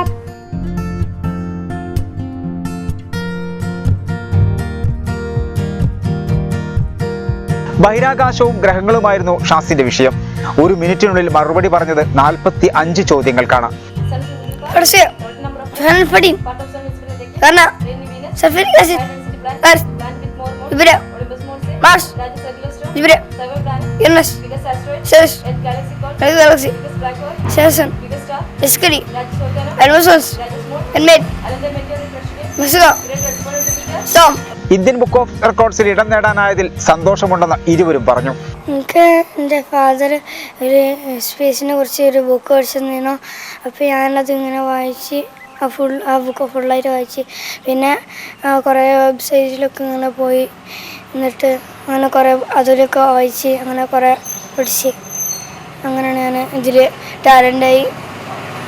ബഹിരാകാശവും ഗ്രഹങ്ങളുമായിരുന്നു ഷാസിന്റെ വിഷയം. 1 മിനിറ്റിനുള്ളിൽ മറുപടി പറഞ്ഞത് 45 ചോദ്യങ്ങൾക്കാണ്. ഇന്ത്യൻ ബുക്ക് ഓഫ് റെക്കോർഡ്സിൽ ഇടം നേടാനായതിൽ സന്തോഷമുണ്ടെന്ന് ഇരുവരും പറഞ്ഞു. എനിക്ക് എൻ്റെ ഫാദർ ഒരു സ്പേസിനെ കുറിച്ച് ഒരു ബുക്ക് പഠിച്ചു തന്നു. അപ്പോൾ ഞാനത് ഇങ്ങനെ വായിച്ച് ആ ബുക്ക് ഫുള്ളായിട്ട് വായിച്ച്, പിന്നെ കുറേ വെബ്സൈറ്റിലൊക്കെ ഇങ്ങനെ പോയി, എന്നിട്ട് അങ്ങനെ കുറേ അതിലൊക്കെ വായിച്ച് അങ്ങനെ കുറേ പഠിച്ച്, അങ്ങനെയാണ് ഞാൻ ഇതിൽ ടാലൻ്റായി.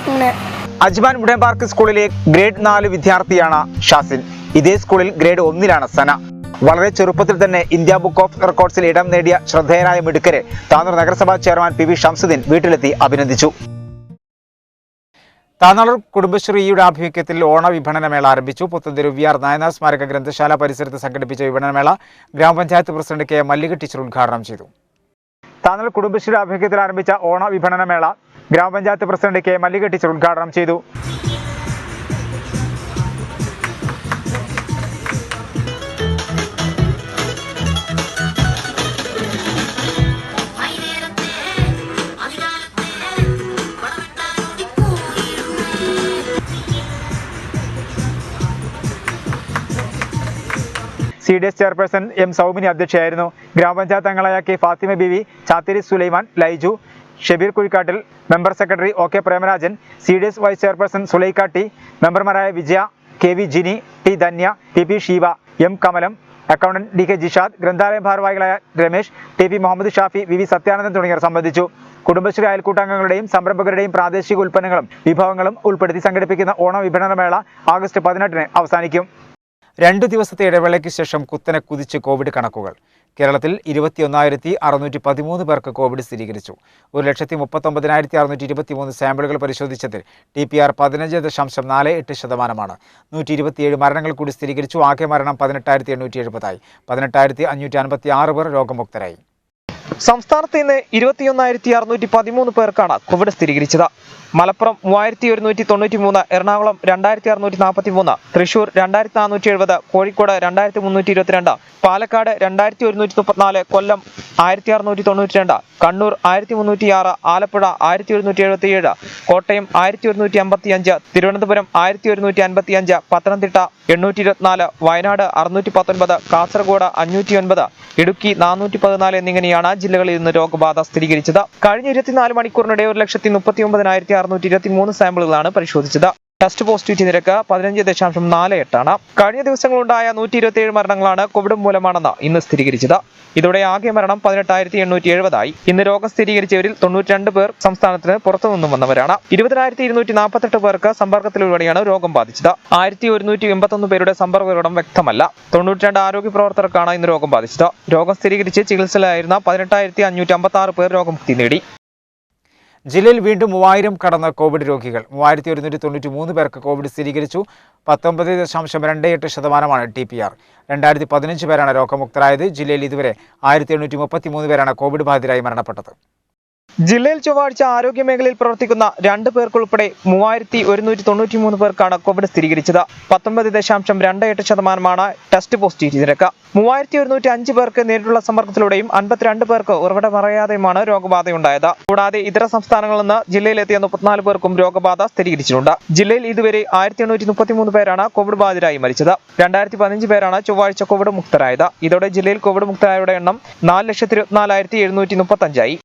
അങ്ങനെ അജ്മാൻ വുഡൻ പാർക്ക് സ്കൂളിലെ ഗ്രേഡ് 4 വിദ്യാർത്ഥിയാണ് ഷാസിൻ. ഇതേ സ്കൂളിൽ ഗ്രേഡ് 1 സന. വളരെ ചെറുപ്പത്തിൽ തന്നെ ഇന്ത്യ ബുക്ക് ഓഫ് റെക്കോർഡ്സിൽ ഇടം നേടിയ ശ്രദ്ധേയരായ മിടുക്കരെ താനൂർ നഗരസഭാ ചെയർമാൻ PV ഷംസുദ്ദീൻ വീട്ടിലെത്തി അഭിനന്ദിച്ചു. താനൂർ കുടുംബശ്രീയുടെ ആഭിമുഖ്യത്തിൽ ഓണ വിപണനമേള ആരംഭിച്ചു. പുത്തൻതെരു VR നായനാർ സ്മാരക ഗ്രന്ഥശാല പരിസരത്ത് സംഘടിപ്പിച്ച വിപണനമേള ഗ്രാമപഞ്ചായത്ത് പ്രസിഡന്റ് K. മല്ലിക ടീച്ചർ ഉദ്ഘാടനം ചെയ്തു. താനൂർ കുടുംബശ്രീയുടെ ആഭിമുഖ്യത്തിൽ ആരംഭിച്ച ഓണ വിപണനമേള ഗ്രാമപഞ്ചായത്ത് പ്രസിഡന്റ് K. മല്ലിക ടീച്ചർ ഉദ്ഘാടനം ചെയ്തു. CDS chairperson M. സൗമിനി അധ്യക്ഷയായിരുന്നു. ഗ്രാമപഞ്ചായത്ത് അംഗങ്ങളായ K. Fathima Beevi, Chathiri Sulaiman, Laiju, Shabeer Kuzhikkattil, member secretary OK. Premarajan, CDS vice chairperson Sulaika T, മെമ്പർമാരായ Vijaya, KV Jini, T. Dhanya, PP Sheeba, M. Kamalam, accountant DK Jishad, ഗ്രന്ഥാലയ ഭാരവാഹികളായ രമേശ്, TP മുഹമ്മദ് ഷാഫി, VV സത്യാനന്ദൻ തുടങ്ങിയവർ സംബന്ധിച്ചു. കുടുംബശ്രീ അയൽക്കൂട്ടാംഗങ്ങളുടെയും സംരംഭകരുടെയും പ്രാദേശിക ഉൽപ്പന്നങ്ങളും വിഭവങ്ങളും ഉൾപ്പെടുത്തി സംഘടിപ്പിക്കുന്ന ഓണ വിപണനമേള ആഗസ്റ്റ് 18 അവസാനിക്കും. 2 ദിവസത്തെ ഇടവേളയ്ക്ക് ശേഷം കുത്തനെ കുതിച്ച് കോവിഡ് കണക്കുകൾ. കേരളത്തിൽ 21,613 പേർക്ക് കോവിഡ് സ്ഥിരീകരിച്ചു. 1,39,623 സാമ്പിളുകൾ പരിശോധിച്ചതിൽ TPR 15.48%. 127 മരണങ്ങൾ കൂടി സ്ഥിരീകരിച്ചു. ആകെ മരണം 18,870 ആയി. 18,556 പേർ രോഗമുക്തരായി. സംസ്ഥാനത്ത് ഇന്ന് 21,613 പേർക്കാണ് കോവിഡ് സ്ഥിരീകരിച്ചത്. മലപ്പുറം 3,193, എറണാകുളം 2,643, തൃശൂർ 2,470, കോഴിക്കോട് 2,322, പാലക്കാട് 2,134, കൊല്ലം 1,692, കണ്ണൂർ 1,306, ആലപ്പുഴ 1,177, കോട്ടയം 1,155, തിരുവനന്തപുരം 1,155, പത്തനംതിട്ട 824, വയനാട് 619, കാസർഗോഡ് 509, ഇടുക്കി 414 എന്നിങ്ങനെയാണ് ജില്ലകളിൽ നിന്ന് രോഗബാധ സ്ഥിരീകരിച്ചത്. കഴിഞ്ഞ 24 മണിക്കൂറിനിടെ 1,39,623 സാമ്പിളുകളാണ് പരിശോധിച്ചത്. ടെസ്റ്റ് പോസിറ്റിവിറ്റി നിരക്ക് 15.48 ആണ്. കഴിഞ്ഞ ദിവസങ്ങളുണ്ടായ 127 മരണങ്ങളാണ് കോവിഡ് മൂലമാണെന്ന് ഇന്ന് സ്ഥിരീകരിച്ചത്. ഇതോടെ ആകെ മരണം 18,870 ആയി. ഇന്ന് രോഗം സ്ഥിരീകരിച്ചവരിൽ 92 പേർ സംസ്ഥാനത്തിന് പുറത്തുനിന്നും വന്നവരാണ്. 20,248 പേർക്ക് സമ്പർക്കത്തിലൂടെയാണ് രോഗം ബാധിച്ചത്. 1,181 പേരുടെ സമ്പർക്ക വിവരം വ്യക്തമല്ല. 92 ആരോഗ്യ പ്രവർത്തകർക്കാണ് ഇന്ന് രോഗം ബാധിച്ചത്. രോഗം സ്ഥിരീകരിച്ച് ചികിത്സയിലായിരുന്ന 18,556 പേർ രോഗമുക്തി നേടി. ജില്ലയിൽ വീണ്ടും 3000 കടന്ന കോവിഡ് രോഗികൾ. 3,193 പേർക്ക് കോവിഡ് സ്ഥിരീകരിച്ചു. 19.28% TPR. 2015 പേരാണ് രോഗമുക്തരായത്. ജില്ലയിൽ ഇതുവരെ 1,833 പേരാണ് കോവിഡ് ബാധിതരായി മരണപ്പെട്ടത്. ജില്ലയിൽ ചൊവ്വാഴ്ച ആരോഗ്യ മേഖലയിൽ പ്രവർത്തിക്കുന്ന 2 പേർക്കുൾപ്പെടെ 3,193 പേർക്കാണ് കോവിഡ് സ്ഥിരീകരിച്ചത്. 19.28% ടെസ്റ്റ് പോസിറ്റിവിറ്റി നിരക്ക്. 3,105 പേർക്ക് നേരിട്ടുള്ള സമ്പർക്കത്തിലൂടെയും 52 പേർക്ക് ഉറവിടമറിയാതെയുമാണ് രോഗബാധയുണ്ടായത്. കൂടാതെ ഇതര സംസ്ഥാനങ്ങളിൽ നിന്ന് ജില്ലയിലെത്തിയ 34 പേർക്കും രോഗബാധ സ്ഥിരീകരിച്ചിട്ടുണ്ട്. ജില്ലയിൽ ഇതുവരെ 1,833 പേരാണ് കോവിഡ് ബാധിതരായി മരിച്ചത്. 2015 പേരാണ് ചൊവ്വാഴ്ച കോവിഡ് മുക്തരായത്. ഇതോടെ ജില്ലയിൽ കോവിഡ് മുക്തരായവരുടെ എണ്ണം 4,24,735 ആയി.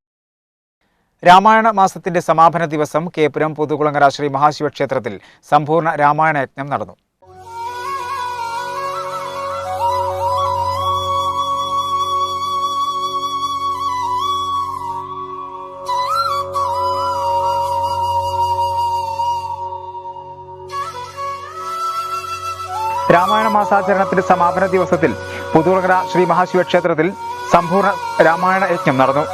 രാമായണ മാസത്തിന്റെ സമാപന ദിവസം കേപ്പുരം പുതുകുളങ്ങര ശ്രീ മഹാശിവക്ഷേത്രത്തിൽ സമ്പൂർണ്ണ രാമായണ യജ്ഞം നടന്നു. രാമായണ മാസാചരണത്തിന്റെ സമാപന ദിവസത്തിൽ പുതുകുളങ്ങര ശ്രീ മഹാശിവക്ഷേത്രത്തിൽ സമ്പൂർണ്ണ രാമായണ യജ്ഞം നടന്നു.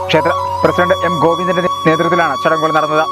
ക്ഷേത്ര പ്രസിഡന്റ് M. ഗോവിന്ദന്റെ നേതൃത്വത്തിലാണ് ചടങ്ങുകൾ നടന്നത്.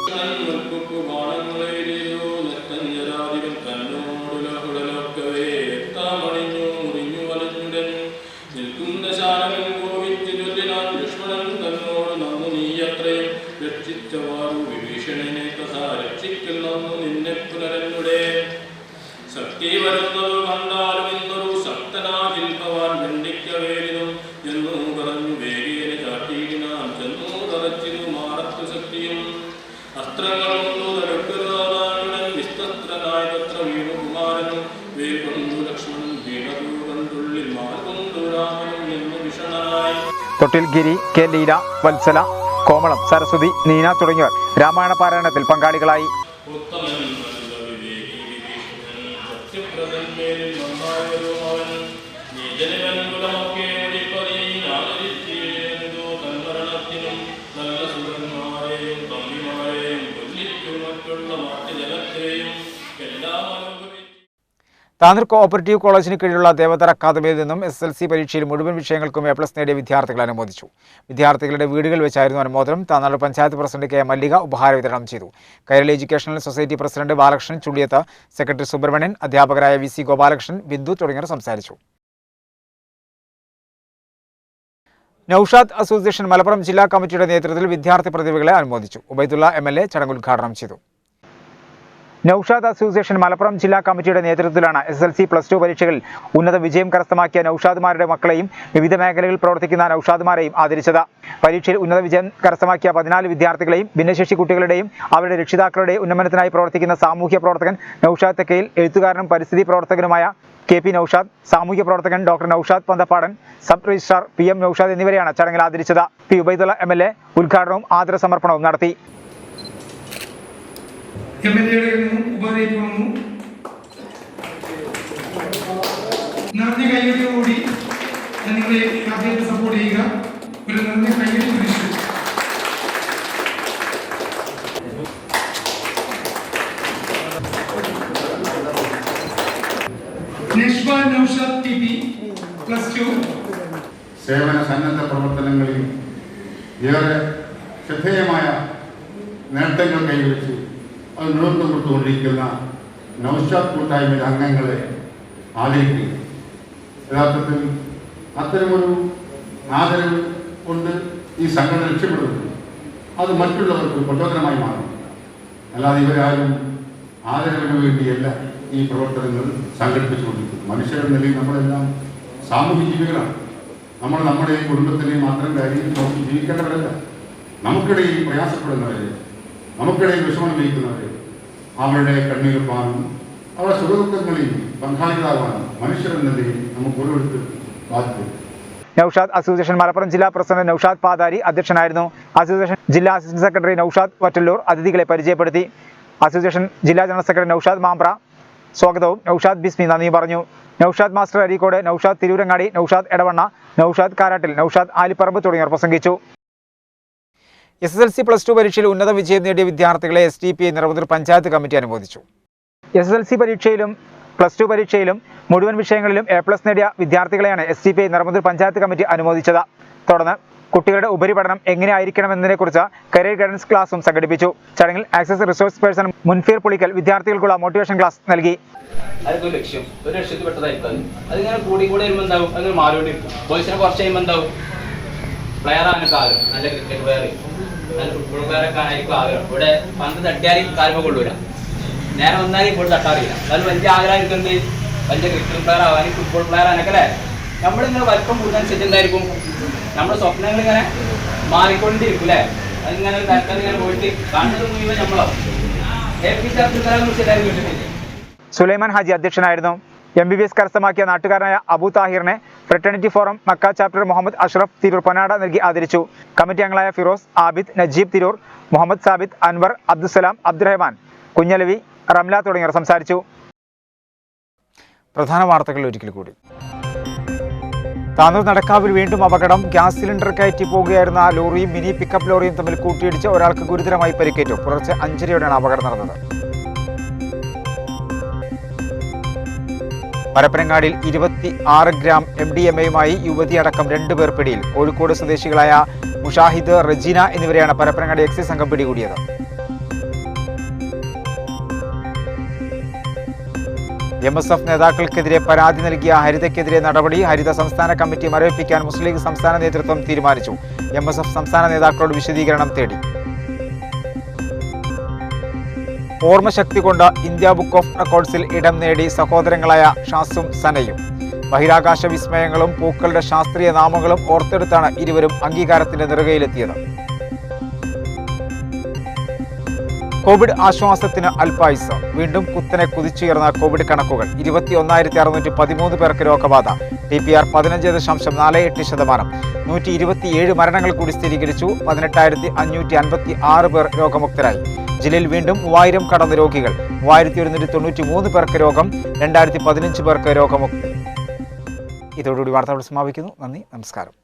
തൊട്ടിൽ ഗിരി, കെ. ലീല, വത്സല, കോമളം, സരസ്വതി, നീന തുടങ്ങിയവർ രാമായണ പാരായണത്തിൽ പങ്കാളികളായി. താനൂർ കോഓപ്പറേറ്റീവ് കോളേജിന് കീഴിലുള്ള ദേവതർ അക്കാദമിയിൽ നിന്നും SSLC പരീക്ഷയിൽ മുഴുവൻ വിഷയങ്ങൾക്കും A+ നേടിയ വിദ്യാർത്ഥികളെ അനുമോദിച്ചു. വിദ്യാർത്ഥികളുടെ വീടുകൾ വെച്ചായിരുന്നു അനുമോദനം. Tanur panchayat president K. Mallika ഉപഹാര വിതരണം ചെയ്തു. Kairali educational society president Balakrishnan Chulliyath, secretary Subrahmanyan, അധ്യാപകരായ VC ഗോപാലകൃഷ്ണൻ, ബിന്ദു തുടങ്ങിയവർ സംസാരിച്ചു. നൌഷാദ് അസോസിയേഷൻ മലപ്പുറം ജില്ലാ കമ്മിറ്റിയുടെ നേതൃത്വത്തിൽ വിദ്യാർത്ഥി പ്രതിഭകളെ അനുമോദിച്ചു. ഉബൈദുള്ള MLA ചടങ്ങ് ഉദ്ഘാടനം ചെയ്തു. നൌഷാദ് അസോസിയേഷൻ മലപ്പുറം ജില്ലാ കമ്മിറ്റിയുടെ നേതൃത്വത്തിലാണ് SSLC+2 പരീക്ഷകളിൽ ഉന്നത വിജയം കരസ്ഥമാക്കിയ നൌഷാദുമാരുടെ മക്കളെയും വിവിധ മേഖലകളിൽ പ്രവർത്തിക്കുന്ന നൌഷാദുമാരെയും ആദരിച്ചത്. പരീക്ഷയിൽ ഉന്നത വിജയം കരസ്ഥമാക്കിയ 14 വിദ്യാർത്ഥികളെയും ഭിന്നശേഷി കുട്ടികളുടെയും അവരുടെ രക്ഷിതാക്കളുടെയും ഉന്നമനത്തിനായി പ്രവർത്തിക്കുന്ന സാമൂഹ്യ പ്രവർത്തകൻ നൌഷാദ് തെക്കയിൽ, എഴുത്തുകാരനും പരിസ്ഥിതി പ്രവർത്തകനുമായ KP നൌഷാദ്, സാമൂഹ്യ പ്രവർത്തകൻ doctor Noushad Panthappadan, sub registrar PM Noushad എന്നിവരെയാണ് ചടങ്ങിൽ ആദരിച്ചത്. P. ഉബൈദുള്ള MLA ഉദ്ഘാടനവും ആദര സമർപ്പണവും നടത്തി. നിറഞ്ഞ കൈയോടുകൂടി നിങ്ങളെ അദ്ദേഹത്തെ സപ്പോർട്ട് ചെയ്യുക. ഒരു നിറഞ്ഞ കൈയ്യടി കുറിച്ചു. നഷ്ബ നൗഷാദ് TP +2. സേവന സന്നദ്ധ പ്രവർത്തനങ്ങളിൽ ഏറെ ശ്രദ്ധേയമായ നേട്ടങ്ങൾ കൈവരിച്ച് അത് നേതൃത്വം കൊടുത്തുകൊണ്ടിരിക്കുന്ന നൗഷാദ് കൂട്ടായ്മയിലെ അംഗങ്ങളെ ആദരിക്കുക. യഥാർത്ഥത്തിൽ അത്തരമൊരു ആദരവ് കൊണ്ട് ഈ സംഘടന രക്ഷപ്പെടുന്നു. അത് മറ്റുള്ളവർക്ക് പ്രചോദനമായി മാറും. അല്ലാതെ ഇവരാരും ആദരവിന് വേണ്ടിയല്ല ഈ പ്രവർത്തനങ്ങൾ സംഘടിപ്പിച്ചുകൊണ്ടിരിക്കുന്നത്. മനുഷ്യരുടെ നിലയിൽ നമ്മളെല്ലാം സാമൂഹ്യ ജീവികളാണ്. നമ്മൾ നമ്മുടെ കുടുംബത്തിനെ മാത്രം കാര്യം നോക്കി ജീവിക്കേണ്ടവരല്ല. നമുക്കിടയിൽ പ്രയാസപ്പെടുന്നവരെ, നമുക്കിടയിൽ വിഷമം നയിക്കുന്നവരെ, അവരുടെ കണ്ണീർപ്പാനും അവരുടെ സുഖദുഃഖങ്ങളിൽ പങ്കാളികളാവാനും മനുഷ്യരെന്ന നിലയിൽ നമുക്ക് ഓരോരുത്തരും ബാധ്യത. നൌഷാദ് അസോസിയേഷൻ മലപ്പുറം ജില്ലാ പ്രസിഡന്റ് നൌഷാദ് പാതാരി അധ്യക്ഷനായിരുന്നു. അസോസിയേഷൻ ജില്ലാ അസിസ്റ്റന്റ് സെക്രട്ടറി നൌഷാദ് വറ്റല്ലൂർ അതിഥികളെ പരിചയപ്പെടുത്തി. അസോസിയേഷൻ ജില്ലാ ജനറൽ സെക്രട്ടറി നൌഷാദ് മാമ്പ്ര സ്വാഗതവും നൌഷാദ് ബിസ്മി നന്ദിയും പറഞ്ഞു. നൌഷാദ് മാസ്റ്റർ അരീക്കോട്, നൌഷാദ് തിരൂരങ്ങാടി, നൌഷാദ് എടവണ്ണ, നൌഷാദ് കാരാട്ടിൽ, നൌഷാദ് ആലിപ്പറമ്പ് തുടങ്ങിയവർ പ്രസംഗിച്ചു. SSLC +2 പരീക്ഷയിൽ ഉന്നത വിജയം നേടിയ വിദ്യാർത്ഥികളെ SDPI നിറവന്തൂർ പഞ്ചായത്ത് കമ്മിറ്റി അനുമോദിച്ചു. SSLC പരീക്ഷയിലും +2 പരീക്ഷയിലും മുഴുവൻ വിഷയങ്ങളിലും A+ നേടിയ വിദ്യാർത്ഥികളെയാണ് SDPI നിറവന്തൂർ പഞ്ചായത്ത് കമ്മിറ്റി അനുമോദിച്ചത്. തുടർന്ന് കുട്ടികളുടെ ഉപരിപഠനം എങ്ങനെയായിരിക്കണമെന്നതിനെക്കുറിച്ച് കരിയർ ഗൈഡൻസ് ക്ലാസും സംഘടിപ്പിച്ചു. ചടങ്ങിൽ access resource person Munfeer Pulikkal വിദ്യാർത്ഥികൾക്കുള്ള മോട്ടിവേഷൻ ക്ലാസ് നൽകി. അതൊക്കെ ഒരു ലക്ഷ്യത്തിൽ പെട്ടതായിരിക്കും. അതിങ്ങനെ കൂടി വരുമ്പോൾ എന്താവും, അങ്ങനെ മാറിക്കൊണ്ടിരിക്കും. ബോയ്സിനെ കുറച്ച് കഴിയുമ്പോൾ എന്താവും, പ്ലെയർ ആകാനൊക്കെ ആഗ്രഹം, നല്ല ക്രിക്കറ്റ് പ്ലെയർ, നല്ല ഫുട്ബോൾ പ്ലെയർ ഒക്കെ ആയിരിക്കും ആഗ്രഹം. ഇവിടെ പന്ത് തട്ടിയാലും കാൽമ കൊള്ളൂല, നേരെ വന്നാലും ഇപ്പോൾ തട്ടാറില്ല. എന്നാലും വലിയ ആഗ്രഹം ഇരിക്കുന്നത് വലിയ ക്രിക്കറ്റ് പ്ലെയർ ആവാനും ഫുട്ബോൾ പ്ലെയർ ആകാനൊക്കെ അല്ലേ. നമ്മളിങ്ങനെ വലിപ്പം കൂടുന്നതനുസരിച്ച് എന്തായിരിക്കും, നമ്മുടെ സ്വപ്നങ്ങൾ ഇങ്ങനെ മാറിക്കൊണ്ടിരിക്കും അല്ലേ. അതിങ്ങനെ തൽക്കാലം ഇങ്ങനെ പോയിട്ട് കാണുന്നത് മുഴുവൻ നമ്മളാവും. APJ അബ്ദുൽ കലാമിനെ കുറിച്ച് എല്ലാവരും കേട്ടിട്ടില്ലേ? സുലൈമാൻ ഹാജി അധ്യക്ഷനായിരുന്നു. MBBS കരസ്ഥമാക്കിയ നാട്ടുകാരനായ അബു താഹിറിനെ fraternity forum Makkah chapter Muhammad Ashraf Tirur പൊന്നാട നൽകി ആദരിച്ചു. കമ്മിറ്റി അംഗങ്ങളായ ഫിറോസ്, ആബിദ്, നജീബ് തിരൂർ, മുഹമ്മദ് സാബിദ്, അൻവർ, അബ്ദുസലാം, അബ്ദുറഹ്മാൻ, കുഞ്ഞലവി, റംല തുടങ്ങിയവർ സംസാരിച്ചു. പ്രധാന വാർത്തകൾ ഒരിക്കൽ കൂടി. താനൂർ നടക്കാവിൽ വീണ്ടും അപകടം. ഗ്യാസ് സിലിണ്ടർ കയറ്റി പോകുകയായിരുന്ന ലോറിയും മിനി പിക്കപ്പ് ലോറിയും തമ്മിൽ കൂട്ടിയിടിച്ച് ഒരാൾക്ക് ഗുരുതരമായി പരിക്കേറ്റു. പുലർച്ചെ 5:30യോടെയാണ് അപകടം നടന്നത്. പരപ്പനങ്ങാടിയിൽ 26 ഗ്രാം MDMA-യുമായി യുവതിയടക്കം 2 പേർ പിടിയിൽ. കോഴിക്കോട് സ്വദേശികളായ മുഷാഹിദ്, റജീന എന്നിവരെയാണ് പരപ്പനങ്ങാടി എക്സൈസ് സംഘം പിടികൂടിയത്. MSF നേതാക്കൾക്കെതിരെ പരാതി നൽകിയ ഹരിതയ്ക്കെതിരെ നടപടി. ഹരിത സംസ്ഥാന കമ്മിറ്റി മരവിപ്പിക്കാൻ മുസ്ലിം ലീഗ് സംസ്ഥാന നേതൃത്വം തീരുമാനിച്ചു. MSF സംസ്ഥാന നേതാക്കളോട് വിശദീകരണം തേടി. ഓർമ്മശക്തി കൊണ്ട് ഇന്ത്യ ബുക്ക് ഓഫ് റെക്കോർഡ്സിൽ ഇടം നേടി സഹോദരങ്ങളായ ഷാസും സനയും. ബഹിരാകാശ വിസ്മയങ്ങളും പൂക്കളുടെ ശാസ്ത്രീയ നാമങ്ങളും ഓർത്തെടുത്താണ് ഇരുവരും അംഗീകാരത്തിന്റെ നെറുകയിലെത്തിയത്. കോവിഡ് ആശ്വാസത്തിന് അൽപായുസ്. വീണ്ടും കുത്തനെ കുതിച്ചുയർന്ന കോവിഡ് കണക്കുകൾ. 21,613 പേർക്ക് രോഗബാധ. TPR 15.48%. 127 മരണങ്ങൾ കൂടി സ്ഥിരീകരിച്ചു. 18,556 പേർ രോഗമുക്തരായി. ജില്ലയിൽ വീണ്ടും 3000 കടന്ന രോഗികൾ. 3193 പേർക്ക് രോഗം. 2015 പേർക്ക് രോഗമുക്തി. ഇതോടുകൂടി വാർത്തകൾ സമാപിക്കുന്നു. നന്ദി, നമസ്കാരം.